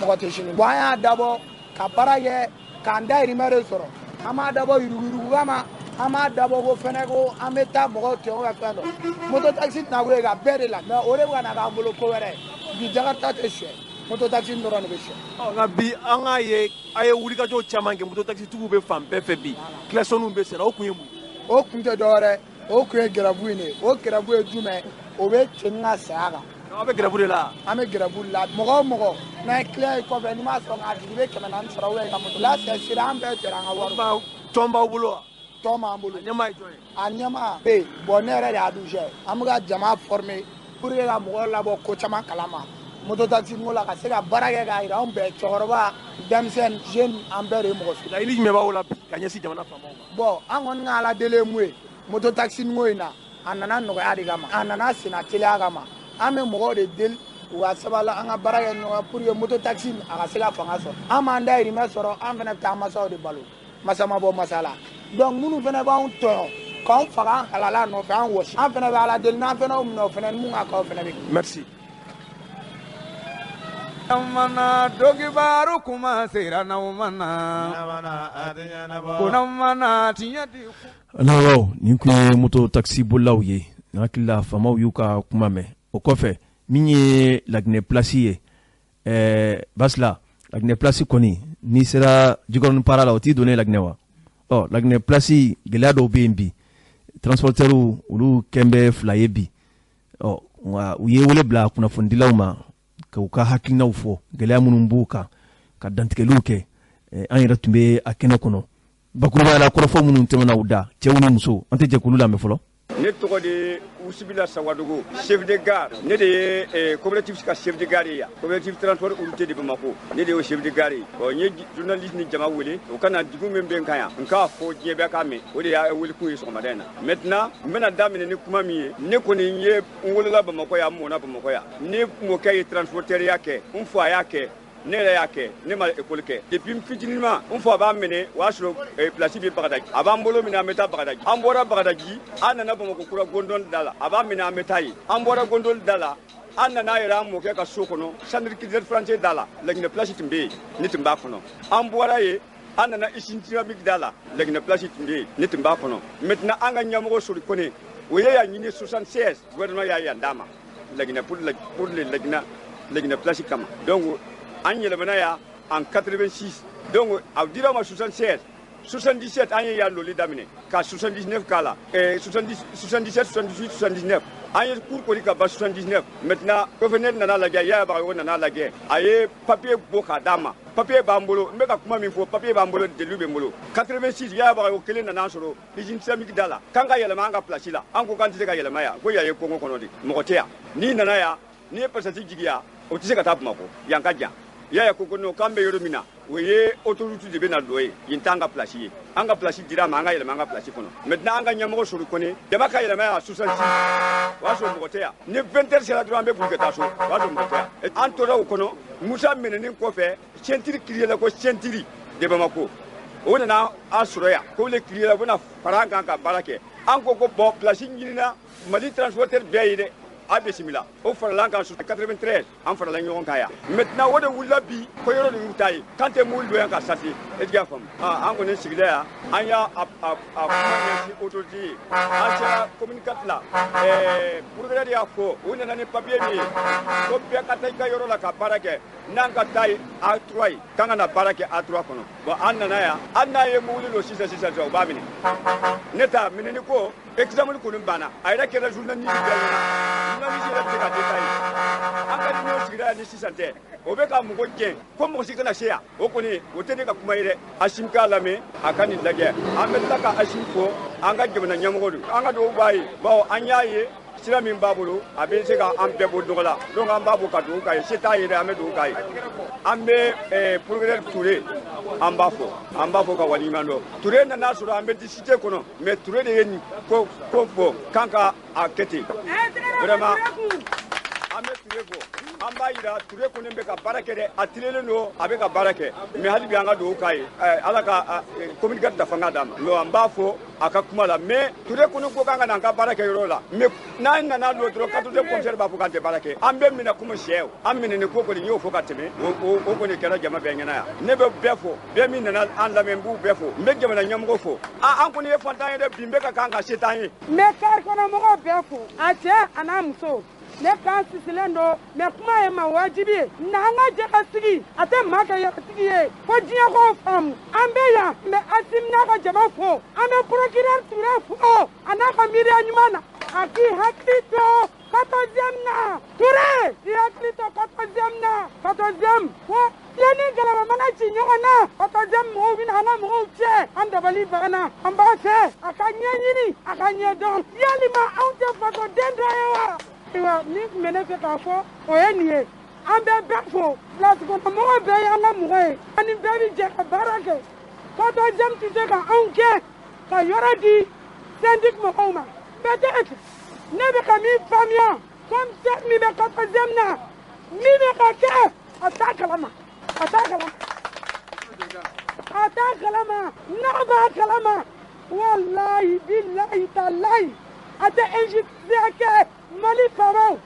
mɔgɔ tɛ sini bon an y'a dabɔ ka baara kɛ k'an dahirimɛ de sɔrɔ an m'a dabɔ yuruguyurugu kama an m'a dabɔ ko fɛnɛ ko an bɛ taa mɔgɔw tɔɲɔ ka fɛn dɔ moto taxi tɛna ko ye ka bɛɛ de la mais o de bɛ ka na k'an bolo ko wɛrɛ bi Jakarta tɛ suɲɛ moto taxi dɔrɔn de bɛ suɲɛ. Nka bi an k'a ye a ye wulikajɔw caman kɛ moto taxi tigiw bɛ fan bɛɛ fɛ bi klaxonniw bɛ senna o kun ye mun ye. O kun tɛ dɔwɛrɛ o kun ye gɛrɛbu in de ye o gɛrɛbu ye jumɛn o bɛ cɛnni ka saya kan. An bɛ gɛrɛbu de la. An bɛ gɛrɛbu de la mɔgɔ o mɔgɔ n'a ye client ye kɔfɛ n'i m'a sɔn k'a jigin i bɛ 400 sɔrɔ ou bien i ka moto. Là c'est sûr an bɛɛ jɛra an ka wari. Tɔn b'aw bolo wa. Tɔn b'an bolo. A ɲɛmaa ye jɔn ye. A ɲɛmaa bɛ yen bon ne yɛrɛ de y'a dugujɛ an bɛ ka jama former pour que ka mɔgɔw labɔ ko caman kalama. Moto taxi ko la ka se ka baara kɛ k'a jira anw bɛɛ cɛkɔrɔba denmisɛnnin jeune an bɛɛ de ye mɔgɔ sugu. Laɲini jumɛn b'aw la bi ka ɲɛsin jamana faamaw ma. Bon an kɔni ka ala deli ye mun ye moto taxi ko in na a nana nɔgɔya de kama a nana senna teliya kama an bɛ mɔgɔw de deli u ka sabali an ka baara kɛ ɲɔgɔn pour que moto taxi a ka se ka fanga sɔrɔ an m'an dahirimɛ sɔrɔ an fana bɛ taa masaw de balo masa ma bɔ masa la donc minnu fana b'anw tɔɲɔ k'anw faga an halala nɔfɛ an wɔsi an fana bɛ ala deli n'an fana y'o minɛ o fana ni mun ka k'aw fana bɛ. Merci. Namana dogibaru kuma sera namana kunamana tiɲɛdi. Alaw nin kun ye moto taxi bolilaw ye n hakili la faamaw y'u ka kuma mɛn o kɔfɛ min ye Laginɛ place ye Basila Laginɛ place kɔni n'i sera Jikɔrɔni para la o t'i donnen Laginɛ wa Laginɛ place gɛlɛya dɔw bɛ yen bi transporteurs olu kɛn bɛ 2 ye bi nka u ye wele bila kunnafonidilaw ma ka u ka hakilinaw fɔ gɛlɛya minnu b'u kan ka dantigɛliw kɛ an yɛrɛ tun bɛ a kɛnɛ kɔnɔ bakurubaya la kɔrɔfɔ minnu tɛmɛna u da cɛw ni muso an tɛ jɛ k'olu lamɛn fɔlɔ. Ne tɔgɔ de Usibila Sawadogo chef de gare ne de ye coopérative ka chef de gare ye yan coopérative transport unité de Bamako ne de ye chef de gare ye n ye journaliste ni jama wele o ka na dugu min bɛ n kan yan n k'a fɔ diɲɛ bɛɛ k'a mɛn o de y'a wele kun ye sɔgɔmada in na maintenant n bɛna daminɛ ni kuma min ye ne kɔni n ye n wolola Bamakɔ yan n mɔna Bamakɔ yan ne mɔkɛ ye transporteur ya kɛ n fa y'a kɛ ne yɛrɛ y'a kɛ ne ma école kɛ depuis n fitinin ma n fa b'a minɛ o y'a sɔrɔ place bɛ Bagadaji a b'an bolo minɛ an bɛ taa Bagadaji an bɔra Bagadaji an nana Bamakɔ kura Gondoli da la a b'a minɛ an bɛ taa yen an bɔra Gondoli da la an nana yɛrɛ an mɔkɛ ka so kɔnɔ centre culturel français da la Laginɛ place tun bɛ yen ne tun b'a kɔnɔ an bɔra yen an nana usine dynamique da la Lagina place tun bɛ yen ne tun b'a kɔnɔ maintenant an ka ɲɛmɔgɔ Sori Kone o ye y'a ɲini 76 gouvernement y'a yan d'a ma Lagina pour le Lagina place kama donc an yɛlɛmana ya en 86 donc a dira ma 76 77 an ye ya loli daminɛ ka 79 k'a la 77 78 79 an ye cour kɔni ka ba 79 maintenant gouverneur nana lajɛ yaabagaw nana lajɛ a ye papier bɔ k'a d'a ma papier b'an bolo n bɛ ka kuma min fɔ papier b'an bolo delilu bɛ n bolo 86 yaabagaw kelen nana sɔrɔ usine dynamique da la k'an ka yɛlɛma an ka place la an ko k'an tɛ se ka yɛlɛma yan ko yan ye Congo kɔnɔ de mɔgɔ tɛ yan n'i nana yan n'i ye pasasi jigiya o tɛ se ka taa Bamakɔ yan ka jan yaya ko no k'an bɛ yɔrɔ min na o ye autorité de bɛ na don ye yen t'an ka place ye an ka place dira ma an ka yɛlɛma an ka place kɔnɔ maintenant an ka ɲɛmɔgɔ Sori Kone jama ka yɛlɛma yan 66 o y'a sɔrɔ mɔgɔ tɛ yan ni 20 heures sera dɔrɔn an bɛ boli ka taa so o y'a sɔrɔ mɔgɔ tɛ yan an tora o kɔnɔ Musa minɛnen kɔfɛ ceinture kiriyala ko ceinture de Bamako o nana a sɔrɔ yan ko le kiriyala u bɛna fara an kan ka baara kɛ an ko bon place ɲinina Mali transporteur bɛɛ ye dɛ a bisimila o farala kan 93 an farala ɲɔgɔn kan yan maintenant o de wulila bi ko yɔrɔ de y'u ta ye kan tɛ mobili dɔ yan ka sase e t'i y'a faamu an kɔni sigila yan an y'a kuma ɲɛsin autorité ye an sera communicate la procureur y'a fɔ u nana ni papier min ye ko bɛɛ ka taa i ka yɔrɔ la ka baara kɛ n'an ka taa ye A3 ye k'an ka na baara kɛ A3 kɔnɔ bon an nana yan an n'a ye mobili don sisan u b'a minɛ ne ta minɛni ko examen kɔni banna a yɛrɛ kɛra journaliste bɛɛ ɲɛna journaliste yɛrɛ tɛ se ka détailler an ka numéro sigira yan ni sisan tɛ o bɛ ka mɔgɔ gɛn ko mɔgɔ si kana se yan o kɔni o tɛ ne ka kuma ye dɛ Asim k'a lamɛn a ka nin lajɛ an bɛ tila ka Asim fɔ an ka jamana ɲɛmɔgɔ don an ka dugawu b'a ye bawo an y'a ye sira min b'a bolo a bɛ se ka an bɛɛ bɔ nɔgɔ la donc an b'a bɔ ka dugawu k'a ye se t'a ye dɛ an bɛ dugawu k'a ye an bɛ procureur Touré an b'a fɔ ka waleɲuman dɔn Touré nana sɔrɔ an bɛ discuter kɔnɔ mais Touré de ye nin ko fɔ k'an ka a kɛ ten vraiment an bɛ Touré fɔ an b'a yira Touré kɔni bɛ ka baara kɛ dɛ a tirelen don a bɛ ka baara kɛ mais hali bi an ka dugawu k'a ye ala ka communiqué da fanga d'a ma donc an b'a fɔ a ka kuma la mais Touré kɔni ko k'an ka na an ka baara kɛ yɔrɔ la mais n'an nana don dɔrɔn 14e commissaire b'a fɔ k'an tɛ baara kɛ an bɛ minɛ komi sɛ an minɛ ko kɔni n y'o fɔ ka tɛmɛ o kɔni kɛra jama bɛɛ ɲɛna yan ne bɛ bɛɛ fɔ bɛɛ min nana an lamɛn n b'u bɛɛ fɔ n bɛ jamana ɲɛmɔgɔ fɔ an kɔni ye fantan ye dɛ bi n bɛ ka kan ka se t'an ye n bɛ kari kɔnɔ mɔgɔw bɛɛ fɔ a cɛ a n'a muso ne kan sisilen don mais kuma ye ma wajibi ye na an ka jɛ ka sigi a tɛ maa kɛ yɛrɛtigi ye fo diɲɛ k'o faamu an bɛ yan n bɛ Asim n'a ka jama fo an bɛ procureur Touré fo a n'a ka miiriya ɲuman na a k'i hakili to 14e na Touré i hakili to 14e na 14e fo tile ni galama mana ci ɲɔgɔn na 14e mɔgɔw bɛ na an ka mɔgɔw cɛ an dabali banna an b'a fɛ a ka ɲɛɲini a ka ɲɛdɔn yalima anw tɛ fasoden dɔ ye wa ayiwa ni tun bɛ ne fɛ k'a fɔ o ye nin ye an bɛ bɛɛ fo place kɔnɔ mɔgɔ bɛɛ y'an ka mɔgɔ ye an ni bɛɛ bɛ jɛ ka baara kɛ 14e tɛ se ka anw gɛn ka yɔrɔ di syndic mɔgɔw ma peut-être ne bɛ ka min faamuya comme chef min bɛ 14e na min bɛ ka kɛ a t'a kalama a t'a kalama a t'a kalama n'a b'a kalama walahi bilahi talahi a tɛ injustice kɛ Mali faamaw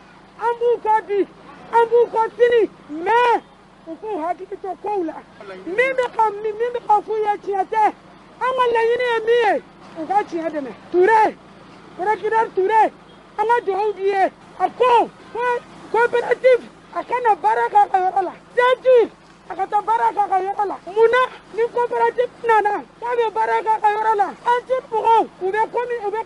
an b'u kɔ bi an b'u kɔ sini mais u k'u hakili to kow la min bɛ ka f'u ye tiɲɛ tɛ an ka laɲini ye min ye u ka tiɲɛ dɛmɛ Touré procureur Touré an ka dugawu b'i ye a ko coopérative a kana baara k'a ka yɔrɔ la ceinture a ka taa baara k'a ka yɔrɔ la munna ni coopérative nana k'a bɛ baara k'a ka yɔrɔ la an ti mɔgɔw u bɛ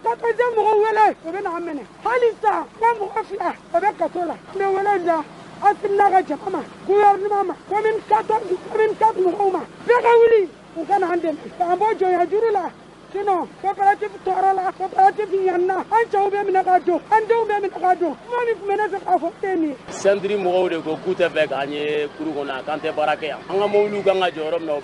14e mɔgɔw wele u bɛ n'an minɛ hali sa n ka mɔgɔ 2 o bɛ kaso la n bɛ wele da Asim n'a ka jama ma gouvernement ma commune 4 mɔgɔw ma bɛɛ ka wuli u ka n'an dɛmɛ k'an bɔ jɔnya juru la sinon coopérative tɔɔrɔ la coopérative ɲanna an cɛw bɛ minɛ ka don an denw bɛ minɛ ka don kuma min tun bɛ ne fɛ k'a fɔ tɛ nin ye centre mɔgɔw de ko k'u tɛ fɛ k'an ye kuru kɔnɔ k'an tɛ baara kɛ yan an ka mobiliw kan ka jɔ yɔrɔ min na o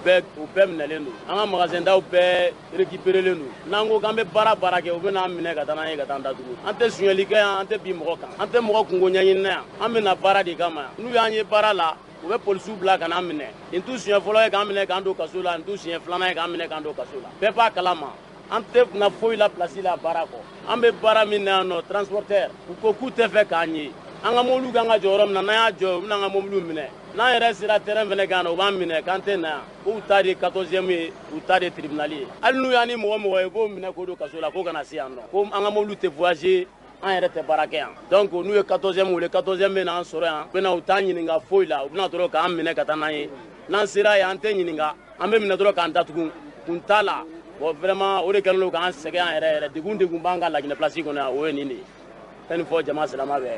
bɛɛ minɛlen don an ka magasin daw bɛɛ récupérelen don n'an ko k'an bɛ baara kɛ u bɛ n'an minɛ ka taa n'an ye ka taa an datugu an tɛ suɲɛli kɛ yan an tɛ bin mɔgɔ kan an tɛ mɔgɔ kungo ɲɛɲini na yan an bɛ na baara de kama yan n'u y'an ye baara la u bɛ polisiw bila ka n'an minɛ nin t'u siɲɛ fɔlɔ ye k'an minɛ k'an don kaso la nin t'u siɲɛ filanan ye k'an minɛ k'an don kaso la bɛɛ b'a kalama an tɛ na foyi la place la baara kɔ an bɛ baara min na yan nɔ transporteur u ko k'u tɛ fɛ k'an ye an ka mobiliw kan ka jɔ yɔrɔ min na n'an y'a jɔ u bɛna an ka mobiliw minɛ n'an yɛrɛ sera terrain fɛnɛ kan na u b'an minɛ k'an tɛ na yan k'u ta de 14e ye u ta de tribunal ye hali n'u y'an ni mɔgɔ ye b'o minɛ k'o don kaso la k'o kana se yan nɔ ko an ka mobili tɛ voyager an yɛrɛ tɛ baara kɛ yan donc n'u ye 14e wele 14e bɛ n'an sɔrɔ yan u bɛ na u t'an ɲininka foyi la u bɛna dɔrɔn k'an minɛ ka taa n'an ye n'an sera yan an tɛ ɲininka an bɛ minɛ dɔrɔn k'an datugu kun t'a la bon vraiment o de kɛlen don k'an sɛgɛn an yɛrɛ yɛrɛ degun b'an ka Laginɛ place kɔnɔ yan o ye nin de ye fɛn nin fɔ jama silama bɛɛ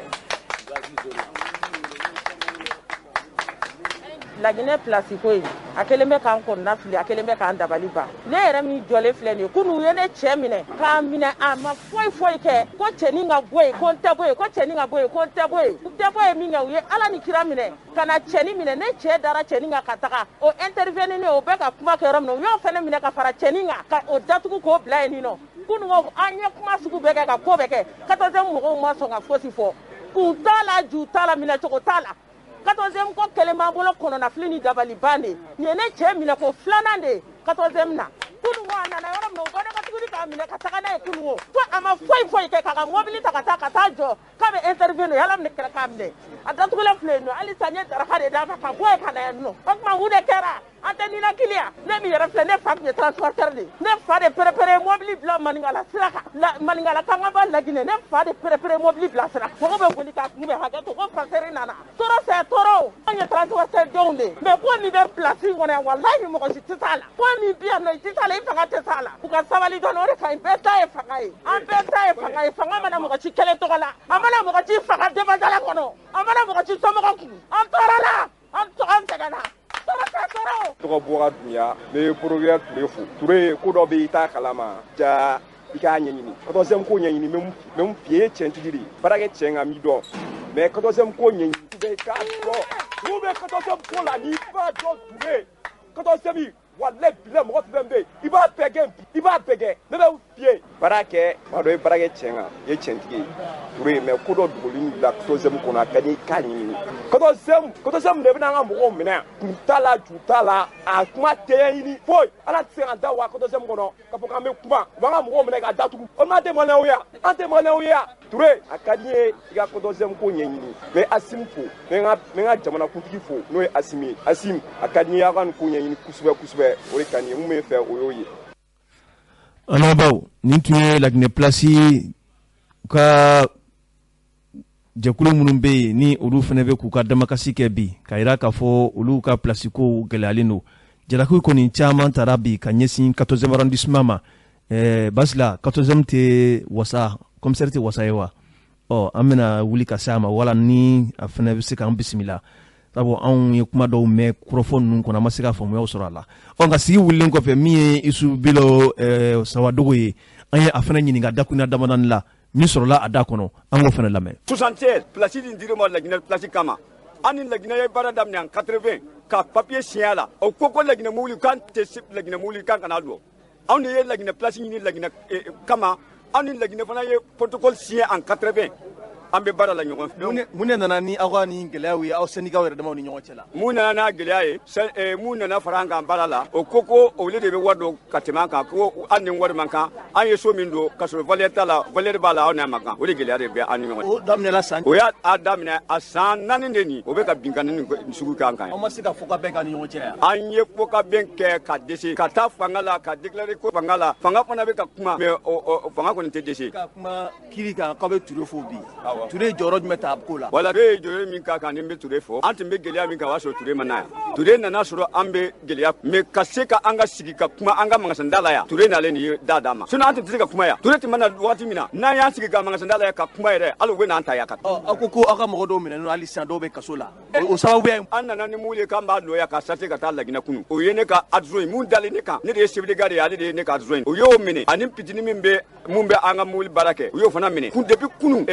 Laginɛ place ko in a kelen bɛ k'an kɔnɔna fili a kelen bɛ k'an dabali ban ne yɛrɛ min jɔlen filɛ nin ye kunu u ye ne cɛ minɛ k'a minɛ a ma foyi kɛ ko cɛnin ka bɔ yen ko n tɛ bɔ yen ko cɛnin ka bɔ yen ko n tɛ bɔ yen n tɛ bɔ yen min kɛ u ye Ala ni kira minɛ ka na cɛnin minɛ ne cɛ dara cɛnin kan ka taga o intervenir o bɛ ka kuma kɛ yɔrɔ min na u y'o fɛnɛ minɛ ka fara cɛnin kan ka o datugu k'o bila yen nɔ kunu an ye kuma sugu bɛɛ kɛ ka ko bɛɛ kɛ 14e mɔgɔw ma sɔn ka fosi fɔ kun t'a la ju t'a la minɛ cogo t'a la 14e ko kelen b'an bolo kɔnɔnafili ni dabali ban de nin ye ne cɛ minɛ ko filanan de 14e na kunu a nana yɔrɔ min na u bɔ ne ka tuguni k'a minɛ ka taga n'a ye kunu fo a ma foyi kɛ k'a ka mobili ta ka taa jɔ k'a bɛ intervenir yala minɛ kɛra k'a minɛ a datugulen filɛ yen nɔ hali sisan n ye daraka de d'a ma ka bɔ yen ka na yan nɔ o tuma mun de kɛra an tɛ ninakili yan ne min yɛrɛ filɛ ne fa tun ye transporteur de ne fa de pérépéré mobili bila maninkala sira kan maninkala kan ka bɔ Laginɛ ne fa de pérépéré mobili bila sira mɔgɔ bɛ boli k'a kunbɛn hakɛ to ko fasɛri nana tɔɔrɔ c'est tɔɔrɔ anw ye transporteur denw de mais ko min bɛ place in kɔnɔ yan walahi mɔgɔ si tɛ t'a la ko min bɛ yan nɔ i tɛ t'a la i fanga tɛ t'a la u ka sabali dɔɔni o de ka ɲi bɛɛ ta ye fanga ye an bɛɛ ta ye fanga ye fanga mana mɔgɔ si kelen tɔgɔ la a mana mɔgɔ si faga denbajala kɔnɔ a mana mɔgɔ si somɔgɔ kun an tɔɔrɔ la an sɛgɛnna tɔgɔ bɔra dunya ne ye Progrès Ture fo Ture ko dɔ bɛ i t'a kalama ja i k'a ɲɛɲini 14e ko ɲɛɲini mɛ mun f'i ye cɛntigi de baarakɛ cɛ nka mi dɔn mais 14e ko ɲɛɲini u bɛ k'a dɔn n'u bɛ 14e ko la n'i b'a dɔn Ture 14e walayi bila mɔgɔ fɛn bɛ yen i b'a bɛɛ kɛ ne bɛ f'i ye baara kɛ maa dɔ ye baarakɛ cɛ nka i ye cɛntigi ye Ture mais ko dɔ dogolen bila 14e kɔnɔ a ka di i k'a ɲɛɲini 14e de bɛna an ka mɔgɔw minɛ kun t'a la ju t'a la a kuma tɛ ɲini foyi Ala tɛ se ka da wa 14e kɔnɔ k'a fɔ k'an bɛ kuma u b'an ka mɔgɔw minɛ k'a datugu o ma tɛ maliyɛnw ye an tɛ maliyɛnw ye Ture a ka di n ye i ka 14e ko ɲɛɲini mɛ Asimu fo n bɛ n ka jamanakuntigi fo n'o ye Asimu ye Asimu a ka di n ye aw ka nin ko ɲɛɲini kosɛbɛ o de ka di n ye mun bɛ fɛ o y'o ye. an lamɛnbaaw nin tun ye Laginɛ place ka jɛkulu minnu bɛ yen ni olu fana bɛ k'u ka damakasi kɛ bi ka jira k'a fɔ olu ka place ko gɛlɛyalen don jalaki kɔni caman taara bi ka ɲɛsin 14e arrondissement ma basila 14e tɛ wasa commissaire tɛ wasa ye wa an bɛna wuli ka se a ma wala ni a fana bɛ se k'an bisimila sabu anw ye kuma dɔw mɛn kɔrɔfɔ ninnu kɔnɔ an ma se ka faamuyaw sɔrɔ a la nka sigi wulilen kɔfɛ min ye Isu Bilo Sawadogo ye an ye a fana ɲininka dakuruɲa damadɔni la min sɔrɔla a da kɔnɔ an k'o fana lamɛn. 76 place din dirima Laginɛ place kama an ni Laginɛ ye baara daminɛ en 80 ka papier siɲɛ a la o ko Laginɛ mobili kan tɛ Laginɛ mobili kan kana don anw de ye Laginɛ place ɲini Laginɛ kama anw ni Laginɛ fana ye protocole signé en 80 an bɛ baara la ɲɔgɔn fɛ. mun de nana ni aw ka ni gɛlɛyaw ye aw syndicat yɛrɛ damaw ni ɲɔgɔn cɛ la. mun nana n'a gɛlɛya ye mun nana fara an kan baara la o ko olu de bɛ wari dɔ ka tɛmɛ an kan ko an ni wari man kan an ye so min don ka sɔrɔ valeur t'a la valeur b'a la aw n'a man kan o de gɛlɛya de bɛ an ni ɲɔgɔn cɛ. o daminɛla san. o y'a daminɛ a san 4 de nin o bɛ ka binkanni ni sugu k'an kan. aw ma se ka fɔ ka bɛn k'an ni ɲɔgɔn cɛ yan. an ye fɔ ka bɛn kɛ ka dɛsɛ ka taa fanga la ka déclarer ko fanga la fanga fana bɛ ka kuma mais fanga kɔni tɛ dɛsɛ. ka kuma kiiri kan k'aw bɛ Ture fo bi Ture jɔyɔrɔ jumɛn ta ko la. wala Ture jɔyɔrɔ min ka kan ni n bɛ Ture fɔ an tun bɛ gɛlɛya min kan o y'a sɔrɔ Ture ma na yan Ture nana sɔrɔ an bɛ gɛlɛya mais ka se ka an ka sigi ka kuma an ka magasin da la yan Ture nalen nin ye da d'a ma sinon an tun tɛ se ka kuma yan Ture tun mana waati min na n'an y'an sigi ka magasin da la yan ka kuma yɛrɛ hali u bɛ n'an ta yan ka. aw ko aw ka mɔgɔ dɔw minɛnen hali sisan dɔw bɛ kaso la o sababu ye. an nana ni mun ye k'an b'a nɔya ka sase ka taa Laginɛ kunu o ye ne ka adjoint ye mun dalen ne kan ne de ye chef de gare ye ale de ye ne ka adjoint o y'o minɛ ani pitini min bɛ an ka mobili baara kɛ u y'o fana minɛ depuis kunu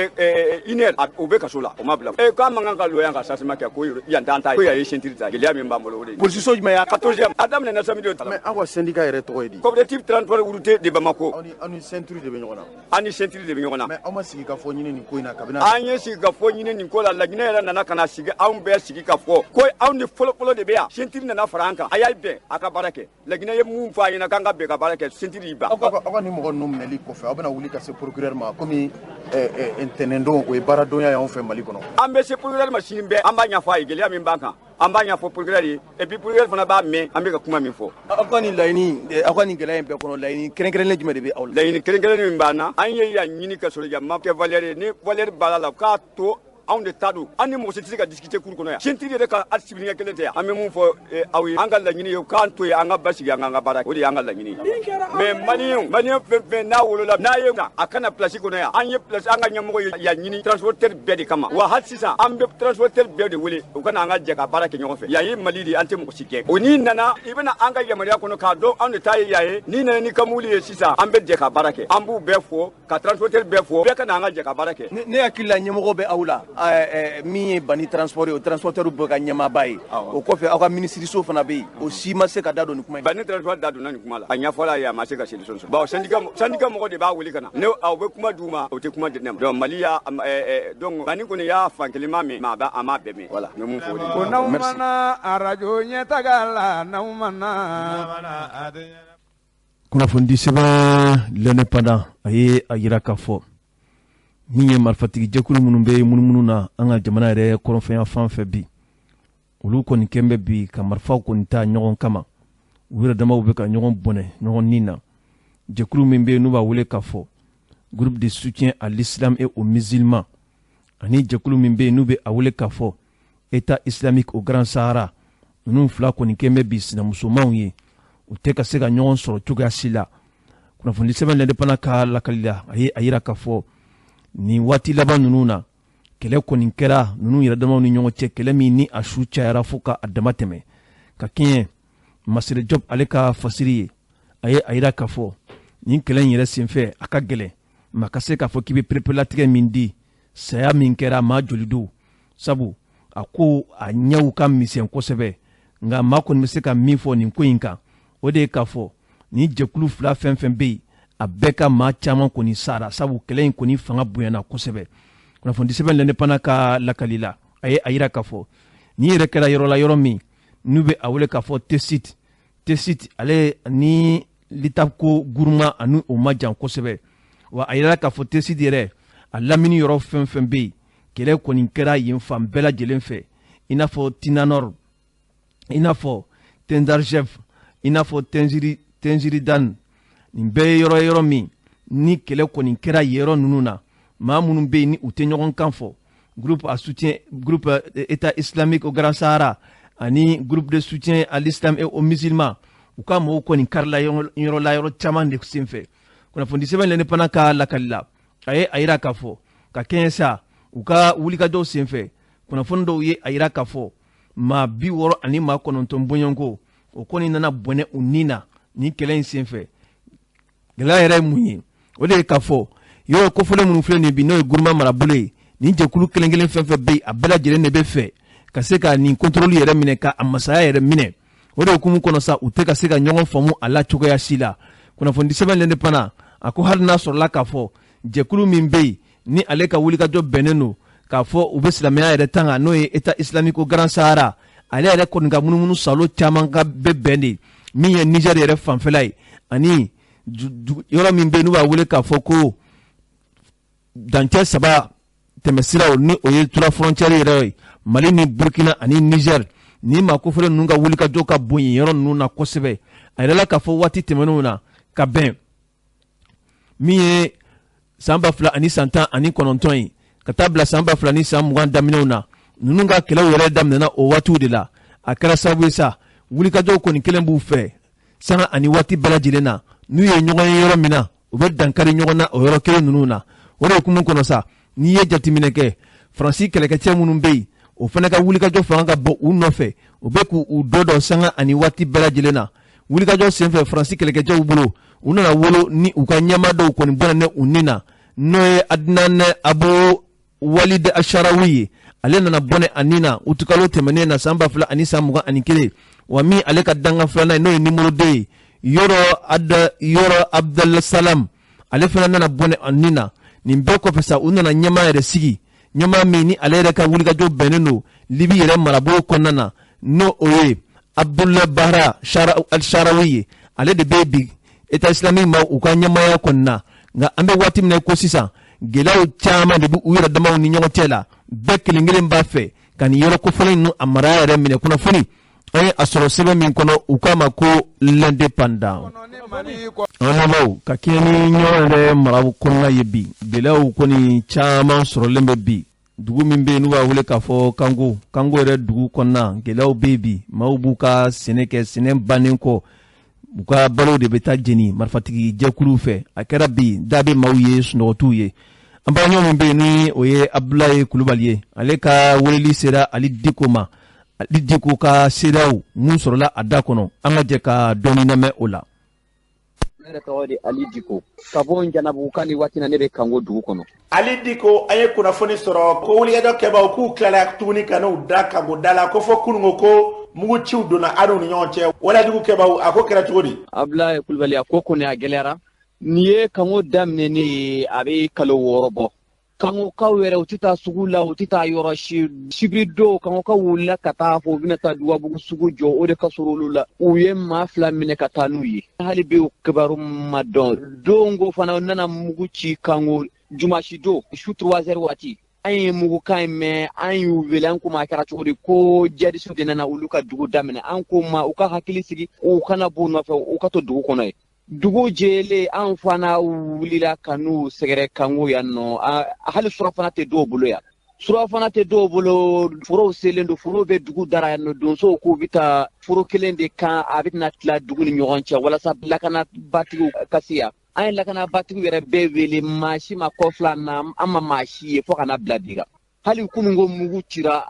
1 heure o bɛ kaso la o ma bila k'an man kan ka loyer ka sasema kɛ ko yan t'an ta ye ko yan ye ceinture ta gɛlɛya min b'an bolo o de ye. polisi so jumɛn y'a 14e a daminɛna samedi o ta la. mais aw ka syndicat yɛrɛ tɔgɔ ye di. coopérative transport routier de Bamako. aw ni ceinture de bɛ ɲɔgɔn na. an ni ceinture de bɛ ɲɔgɔn na. mais aw ma sigi ka fɔ ɲini nin ko in na kabini. an ye sigi ka fɔ ɲini nin ko la Laginɛ yɛrɛ nana ka na sigi anw bɛɛ sigi ka fɔ ko anw ni fɔlɔfɔlɔ de bɛ yan ceinture nana fara an kan a y'a bɛn a ka baara kɛ Laginɛ ye mun fɔ a ɲɛna k'an ka bɛn ka baara kɛ ceinture y'i ban. aw ka ni mɔgɔ ninnu minɛli kɔfɛ aw bɛna wuli ka se procureur ma komi ntɛnɛndon o ye baaradɔnya ye anw fɛ Mali kɔnɔ. an bɛ se procureur ma sini bɛɛ an b'a ɲɛfɔ a ye gɛlɛya min b'an kan an b'a ɲɛfɔ procureur ye et puis procureur fana b'a mɛn an bɛ ka kuma min fɔ. aw ka nin laɲini aw ka nin gɛlɛya in bɛɛ kɔnɔ laɲini kɛrɛnkɛrɛnnen jumɛn de bɛ aw la. laɲini kɛrɛnkɛrɛnnen min b'an na an ye yan ɲini ka sɔrɔ yan ma kɛ valeur ye ni valeur b'a la k'a to anw de ta don an ni mɔgɔ si tɛ se ka discuter cour kɔnɔ yan sentiri yɛrɛ ka hali sibilikɛ kelen tɛ yan an bɛ mun fɔ aw ye an ka laɲini ye k'an to yen an ka basigi an k'an ka baara kɛ o de y'an ka laɲini ye mais maliyɛn fɛn fɛn n'a wolola n'a ye a kana place kɔnɔ yan an ye place an ka ɲɛmɔgɔ ye yan ɲini transporteur bɛɛ de kama wa hali sisan an bɛ transporteur bɛɛ de wele u kana an ka jɛ ka baara kɛ ɲɔgɔn fɛ yan ye Mali de an tɛ mɔgɔ si gɛn o n'i nana i bɛna an ka yamaruya kɔnɔ k'a dɔn anw de ta ye yan ye n'i nana ni ka mobili ye sisan an bɛ jɛ ka baara kɛ an b'u bɛɛ fɔ ka transporteur bɛɛ fɔ bɛɛ kana an ka jɛ ka baara kɛ. ne hakili la ɲɛmɔgɔ bɛ aw la min ye bani transport ye o transporteur bɛ ka ɲɛmaaba ye o kɔfɛ aw ka ministiriso fana bɛ yen o si ma se ka da don nin kuma in. bani transport da donna nin kuma la a ɲɛfɔla ye a ma se ka solution sɔrɔ bon syndicat mɔgɔ de b'a wele ka na ne aw bɛ kuma d'u ma o tɛ kuma di ne ma donc Mali y'a donc bani kɔni y'a fankelen ma mɛn mais a m'a bɛɛ mɛn voilà n bɛ mun fɔ o de ko n'aw mana arajo ɲɛtaga la n'aw mana. kunnafoni sɛbɛn l'indépendant a ye a yira k'a fɔ min ye marifatigi jɛkulu minnu bɛ munumunu na an ka jamana yɛrɛ kɔrɔnfɛnya fan fɛ bi olu kɔni kɛn bɛ bi ka marifaw kɔni ta ɲɔgɔn kama u yɛrɛ damaw bɛ ka ɲɔgɔn bɔnɛ ɲɔgɔn nin na jɛkulu min bɛ n'u b'a wele k'a fɔ groupe de soutien à l'islam et aux musulmans ani jɛkulu min bɛ n'u bɛ a wele k'a fɔ état islamique au grand sahara ninnu fila kɔni kɛn bɛ bi sinamusomanw ye u tɛ ka se ka ɲɔgɔn sɔrɔ cogoya si la kunnafoni sɛbɛn l'indépendant ka lakali la a ye a yira k'a fɔ ni waati laban ninnu na kɛlɛ kɔni kɛra ninnu yɛrɛ damaw ni ɲɔgɔn cɛ kɛlɛ min ni a su cayara fo ka a dama tɛmɛ ka kɛɲɛ Masire Job ale ka fasiri ye a ye a yira k'a fɔ nin kɛlɛ in yɛrɛ senfɛ a ka gɛlɛn ma ka se k'a fɔ k'i bɛ perepelatigɛ min di saya min kɛra maa joli don sabu a ko a ɲɛw ka misɛn kosɛbɛ nka maa kɔni bɛ se ka min fɔ nin ko in kan o de ye k'a fɔ ni jɛkulu fila fɛn fɛn bɛ yen a bɛɛ ka maa caman kɔni sara sabu kɛlɛ in kɔni fanga bonyana kosɛbɛ kunnafoni sɛbɛn l'indépendant ka lakali la a ye a yira k'a fɔ ni yɛrɛ kɛra yɔrɔ la yɔrɔ min n'u bɛ a wele k'a fɔ T-Site ale ni litako guruma ani o ma jan kosɛbɛ wa a yira k'a fɔ T-Site yɛrɛ a lamini yɔrɔ fɛn fɛn bɛ yen kɛlɛ kɔni kɛra yen fan bɛɛ lajɛlen fɛ i n'a fɔ Tinanor i n'a fɔ Tendarjev i n'a fɔ Tenziridan nin bɛɛ ye yɔrɔ min ni kɛlɛ kɔni kɛra yɔrɔ ninnu na maa minnu bɛ yen ni u tɛ ɲɔgɔn kan fɔ groupe état islamique au grand sahara ani groupe de soutien à l'islam et aux musulmans u ka mɔgɔw kɔni karila yɔrɔ la yɔrɔ caman de senfɛ kunnafoni sɛbɛn l'indépendant ka lakali la a ye a yira k'a fɔ ka kɛɲɛ sa u ka wulikajɔw senfɛ kunnafoni dɔw ye a yira k'a fɔ maa 60 ani maa 9 bɔɲɔgɔnko o kɔni nana bɔnɛ u nin na ni kɛlɛ in senfɛ gɛlɛya yɛrɛ ye mun ye o de ye k'a fɔ yɔrɔ kofɔlen minnu filɛ nin bi n'o ye gouvernement marabolo ye ni jɛkulu kelen kelen fɛn fɛn bɛ yen a bɛɛ lajɛlen de bɛ fɛ ka se ka nin contrôle yɛrɛ minɛ ka a masaya yɛrɛ minɛ o de hukumu kɔnɔ sa u tɛ ka se ka ɲɔgɔn faamu a la cogoya si la kunnafoni sɛbɛn l'indépendant a ko hali n'a sɔrɔla k'a fɔ jɛkulu min bɛ yen ni ale ka wulikajɔ bɛnnen don k'a fɔ u bɛ silamɛya yɛrɛ tanga n'o ye état islamique au grand sahara ale yɛrɛ kɔni ka munumunu salo caman ka bɛ bɛn de min ye Niger yɛrɛ fanfɛla ye ani yɔrɔ min bɛ yen n'u b'a wele k'a fɔ ko dancɛ 3 tɛmɛsiraw ni o ye tura frontière yɛrɛ ye Mali ni Burkina ani Niger ni maa kofɔlen ninnu ka wulikajɔ ka bon yen yɔrɔ ninnu na kosɛbɛ a yɛrɛ la k'a fɔ waati tɛmɛnenw na ka bɛn min ye san 2019 ye ka taa bila san 2020 daminɛw na ninnu ka kɛlɛw yɛrɛ daminɛna o waatiw de la a kɛra sababu ye sa wulikajɔw kɔni kelen b'u fɛ sanga ani waati bɛɛ lajɛlen na n'u ye ɲɔgɔn ye yɔrɔ min na u bɛ dankari ɲɔgɔn na o yɔrɔ kelen ninnu na o de hukumu kɔnɔ sa n'i ye jateminɛ kɛ Faransi kɛlɛkɛcɛ minnu bɛ yen o fana ka wulikajɔ fanga ka bɔ u nɔfɛ u bɛ k'u dɔ dɔ sanga ani waati bɛɛ lajɛlen na wulikajɔ senfɛ Faransi kɛlɛkɛcɛw bolo u nana wolo ni u ka ɲɛmaa dɔw kɔni bɔnna u nin na n'o ye Adnan Abu Walid Asharawi ye ale nana bɔnɛ a nin na utikalo tɛmɛnen na san 2021 wa min ale ka danga filanan n'o ye numéro 2 ye Yɔrɔ Abdalsalam ale fana nana bɔnɛ a nin na nin bɛɛ kɔfɛ sa u nana ɲɛmaa yɛrɛ sigi ɲɛmaa min ni ale yɛrɛ ka wulikajɔ bɛnnen don Libi yɛrɛ marabolo kɔnɔna na n'o o ye Abdullah Bahra al-Sharawi ye ale de bɛ bi état islamique ma u ka ɲɛmaaya kɔni na nka an bɛ waati min na ko sisan gɛlɛyaw caman de bɛ u yɛrɛ damaw ni ɲɔgɔn cɛ la bɛɛ kelen kelen b'a fɛ ka nin yɔrɔ kofɔlen ninnu a mara yɛrɛ minɛ kunnafoni an ye a sɔrɔ sɛbɛn min kɔnɔ u k'a ma ko l'indépendant an lamɛnw ka kɛɲɛ ni ɲɔgɔn yɛrɛ mara kɔnɔna ye bi gɛlɛyaw kɔni caman sɔrɔlen bɛ bi dugu min bɛ yen n'u b'a wele k'a fɔ kango yɛrɛ dugu kɔnɔna gɛlɛyaw bɛ bi maaw b'u ka sɛnɛ kɛ sɛnɛ bannen kɔ u ka balo de bɛ taa jeni marifatigi jɛkuluw fɛ a kɛra bi da bɛ maaw ye sunɔgɔtiw ye an balimaɲɔgɔn min bɛ yen ni o ye Abdulaye Kulubali ye ale ka weleli sera Ali Diko ma Ali Diko ka seereyaw mun sɔrɔla a da kɔnɔ an ka jɛ ka dɔɔni lamɛn o la. Ne yɛrɛ tɔgɔ de Ali Diko ka bɔ Njanabugu ni waati na ne bɛ Kango dugu kɔnɔ. Ali Diko an ye kunnafoni sɔrɔ ko wulikajɔ kɛbaaw k'u tilala tuguni ka n'u da Kango da la ko fɔ kunungo ko mugu ciw donna aw ni ɲɔgɔn cɛ waladugu kɛbaaw a ko kɛra cogo di. Abdulaye Kulubali a ko kɔni a gɛlɛyara ni ye Kango daminɛ ne ye a bɛ kalo 6 bɔ. Kangokaw yɛrɛ u tɛ taa sugu la u tɛ taa yɔrɔ si sibiri don Kangokaw wulila ka taa fɔ u bɛna taa Dubabugu sugu jɔ o de ka sɔrɔ olu la u ye maa 2 minɛ ka taa n'u ye hali bi o kibaru ma dɔn dongo fana nana mugu ci Kango jumasi don su 3h waati an ye mugukan mɛn an y'u wele an ko ma a kɛra cogo di ko jadisiw de nana olu ka dugu daminɛ an ko ma u ka hakili sigi u kana b'u nɔfɛ u ka to dugu kɔnɔ ye. Dugu jɛlen an fana wulila ka n'u sɛgɛrɛ Kango yan nɔ hali surafana tɛ dɔw bolo yan surafana tɛ dɔw bolo forow selen don forow bɛ dugu dara yan nɔ donsow k'u bɛ taa foro kelen de kan a bɛna tila dugu ni ɲɔgɔn cɛ walasa lakanabatigiw ka se yan an ye lakanabatigiw yɛrɛ bɛɛ wele maa si ma kɔfila na an ma maa si ye fo ka na bila bi kan hali kunungo mugu cira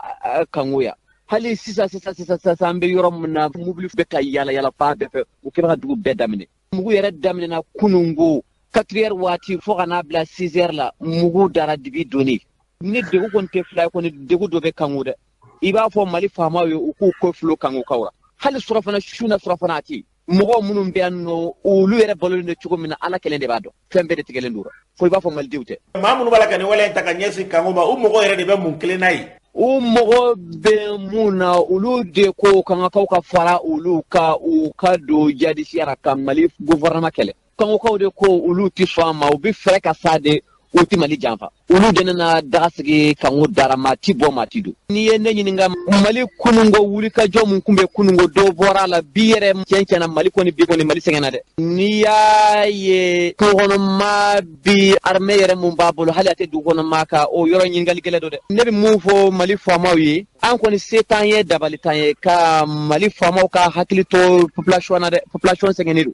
Kango yan hali sisan an bɛ yɔrɔ min na mobili bɛ ka yala fan bɛɛ fɛ u kɛra ka dugu bɛɛ daminɛ. Mugu yɛrɛ daminɛna kunungo 4h waati fo ka n'a bila 6h la mugu dara dibi donni ni degu kɔni tɛ fila ye kɔni degu dɔ bɛ Kango dɛ i b'a fɔ Mali faamaw ye u k'u kɔfilo Kangokaw la hali surafana su na surafana a tɛ mɔgɔ minnu bɛ yan nɔ olu yɛrɛ balolen don cogo min na Ala kelen de b'a dɔn fɛn bɛɛ de tigɛlen don fo i b'a fɔ Malidenw tɛ. Maa minnu b'a la ka nin wale in ta ka ɲɛsin Kango ma u mɔgɔ yɛrɛ de bɛ mun kelen n'a ye. U mɔgɔ bɛ mun na olu de ko Kangokaw ka fara olu ka u ka don jadisiya ka Mali gouvernement kɛlɛ Kangokaw de ko olu tɛ sɔn ma u bɛ fɛrɛ ka sa de u tɛ Mali janfa olu de nana daga sigi Kango dara maa ti bɔ maa ti don n'i ye ne ɲininka Mali kunungo wulikajɔ mun kun bɛ kunungo dɔ bɔra la bi yɛrɛ tiɲɛ Mali kɔni bi kɔni Mali sɛgɛnna dɛ n'i y'a ye kɔnɔma bi armée yɛrɛ mun b'a bolo hali a tɛ dugu kɔnɔma ka o yɔrɔ ɲininkali gɛlɛn don dɛ ne bɛ mun fɔ Mali faamaw ye an kɔni se t'an ye dabali t'an ye ka Mali faamaw ka hakili to population na dɛ population sɛgɛnnen don.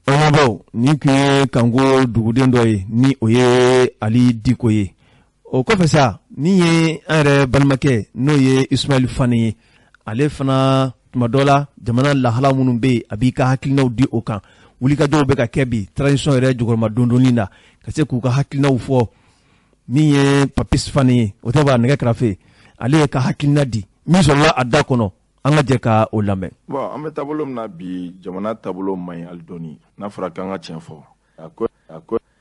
Ɔnabɔ ni tun ye Kango duguden dɔ ye ni o ye Ali Diko ye o kɔfɛ sa ni ye an yɛrɛ balimakɛ n'o ye Ismail Fane ye ale fana tuma dɔ la jamana lahala minnu bɛ yen a b'i ka hakilinaw di o kan wulikajɔw bɛ ka kɛ bi transition yɛrɛ jukɔrɔma dondonni na ka se k'u ka hakilinaw fɔ min ye Papis Fane ye o tɛ b'a nɛgɛ kɛrɛfɛ ale ye ka hakilina di min sɔrɔla a da kɔnɔ an ka jɛ ka o lamɛn. Bon an bɛ taabolo min na bi jamana taabolo man ɲi hali dɔɔni n'a fɔra k'an ka tiɲɛ fɔ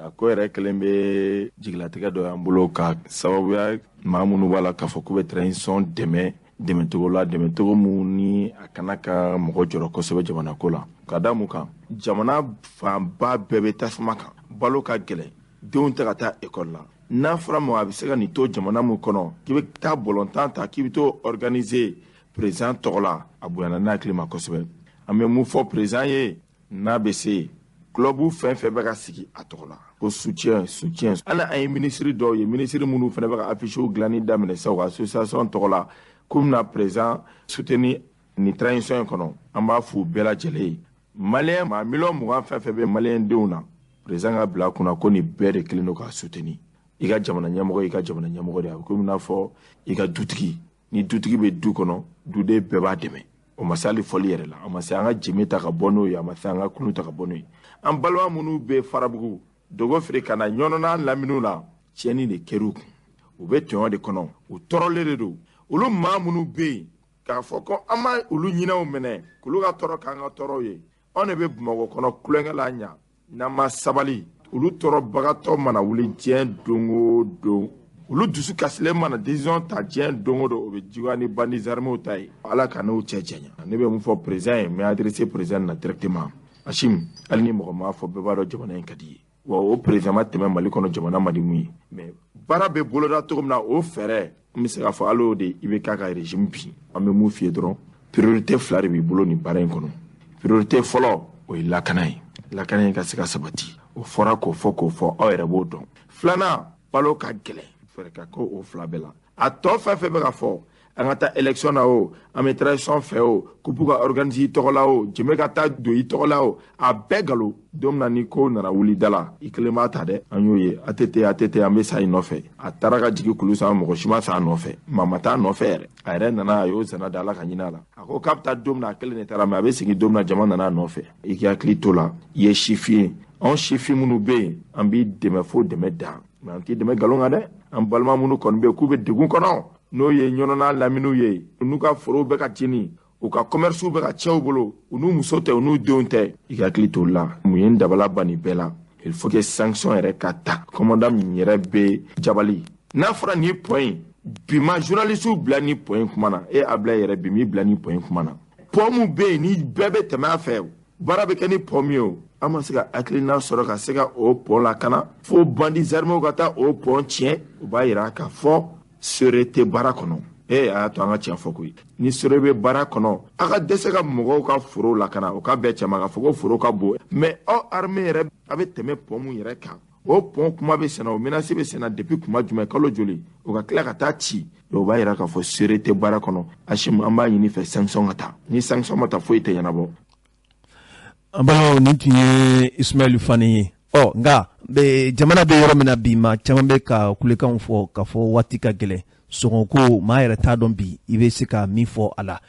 a ko yɛrɛ kelen bɛ jigilatigɛ dɔ y'an bolo ka sababuya maa minnu b'a la k'a fɔ k'u bɛ transition dɛmɛcogo la dɛmɛcogo mun ni a kana ka mɔgɔ jɔrɔ kosɛbɛ jamana ko la ka da mun kan jamana fanba bɛɛ bɛ tasuma kan balo ka gɛlɛn denw tɛ ka taa école la n'a fɔra ma a bɛ se ka nin to jamana mun kɔnɔ k'i bɛ taa bɔlɔntan ta k'i bɛ to organiser président tɔgɔ la a bonyana n'a hakili ma kosɛbɛ an bɛ mun fɔ président ye n'a bɛ se club fɛn fɛn bɛ ka sigi a tɔgɔ la ko soutien hali an ye ministre dɔw ye ministre minnu fana bɛ ka affichew dilanni daminɛ sa u association tɔgɔ la ko bɛna président soutenir nin transition in kɔnɔ an b'a fɔ bɛɛ lajɛlen ye maliyɛn maa 20,000 fɛn fɛn bɛ maliyɛn denw na président ka bila kunna ko nin bɛɛ de kelen don k'a soutenir i ka jamana ɲɛmɔgɔ i ka jamana ɲɛmɔgɔ de a bɛ komi n'a fɔ i ka dutigi ni dutigi bɛ du kɔnɔ duden bɛɛ b'a dɛmɛ o ma se hali fɔli yɛrɛ la a ma se an ka jemi ta ka bɔ n'o ye a ma se an ka kunu ta ka bɔ n'o ye an balima minnu bɛ farabugu dogo feere ka na ɲɔnɔna laminiw la tiɲɛni de kɛr'u kun u bɛ tɔɲɔ de kɔnɔ u tɔɔrɔlen de don olu maa minnu bɛ yen k'a fɔ ko an ma olu ɲinɛw minɛ k'olu ka tɔɔrɔ k'an ka tɔɔrɔ ye anw de bɛ bamakɔ kɔnɔ kulonkɛ la ɲa n'an ma sabali olu tɔɔrɔbagatɔ mana wuli diɲɛ don o don olu dusu kasilen mana décision ta diɲɛ don o don o bɛ jiwa ni bandi armés ta ye ala ka n'o cɛ janya ne bɛ mun fɔ président ye mais adressé président na directement Hachim hali ni mɔgɔ m'a fɔ bɛɛ b'a dɔn jamana in ka di ye wa o président ma tɛmɛ Mali kɔnɔ jamana ma di mun ye mais baara bɛ boloda cogo min na o fɛɛrɛ n bɛ se k'a fɔ hali o de i bɛ k'a ka régime bi an bɛ mun f'i ye dɔrɔn priorité 2 de b'i bolo nin baara in kɔnɔ priorité fɔlɔ o ye lakana ye lakana in ka se ka sabati o fɔra k'o fɔ aw yɛrɛ b'o dɔn 2nan balo ka gɛlɛn fɛrɛ ka ko o 2 bɛɛ la a tɔ fɛn fɛn bɛ ka fɔ an ka taa élection na o an bɛ transition fɛ o coupe ka organiser i tɔgɔ la o jɛmɛ ka taa don i tɔgɔ la o a bɛɛ galo don min na ni ko nana wuli da la i kelen b'a ta dɛ an y'o ye ATT an bɛ sa i nɔfɛ a taara ka jigi kulu san mɔgɔ si ma sa a nɔfɛ maa ma taa nɔfɛ yɛrɛ a yɛrɛ nana a y'o zana da Ala ka ɲinɛ a la a ko k'a bɛ taa don min na a kelen de taara mais a bɛ segin don min na jama nana a nɔfɛ i k'i hakili to la i ye sifin ye anw sifin minnu bɛ yen an b'i dɛmɛ fo dɛmɛ dan mais an t'i dɛmɛ nkalon kan dɛ an balima minnu kɔni bɛ yen k'u bɛ degun kɔnɔ n'o ye ɲɔnɔna laminiw ye n'u ka forow bɛ ka tiɲɛ u ka commercew bɛ ka tiɲɛ u bolo u n'u muso tɛ u n'u denw tɛ i ka hakili to la mun ye n dabala ban nin bɛɛ la il faut que sanction yɛrɛ ka ta commandant min yɛrɛ bɛ jabali n'a fɔra nin point bi ma journalistes bila nin point kuma na e Ablaye yɛrɛ bi m'i bila nin point kuma na point min bɛ yen ni bɛɛ bɛ tɛmɛ a fɛ baara bɛ kɛ ni point min ye o an ma se ka hakilina sɔrɔ ka se ka o point lakana fo bandits armés ka taa o point tiɲɛ u b'a yira k'a fɔ seere tɛ baara kɔnɔ a y'a to an ka tiɲɛ fɔ koyi ni seere bɛ baara kɔnɔ a ka dɛsɛ ka mɔgɔw ka foro lakana o ka bɛɛ cɛma ka fɔ ko foro ka bon mais aw armée yɛrɛ a bɛ tɛmɛ pont mun yɛrɛ kan o pont kuma bɛ senna o menace bɛ senna depuis kuma jumɛn kalo joli o ka tila ka taa ci o b'a yira k'a fɔ seere tɛ baara kɔnɔ Hachim an b'a ɲini fɛ sanction ka ta ni sanction ma ta foyi tɛ ɲɛnabɔ. An balimaw nin tun ye Ismail Fane ye nka jamana bɛ yɔrɔ min na bi ma caman bɛ ka kulekanw fɔ k'a fɔ waati ka gɛlɛn sɔngɔko maa yɛrɛ t'a dɔn bi i bɛ se ka min fɔ a la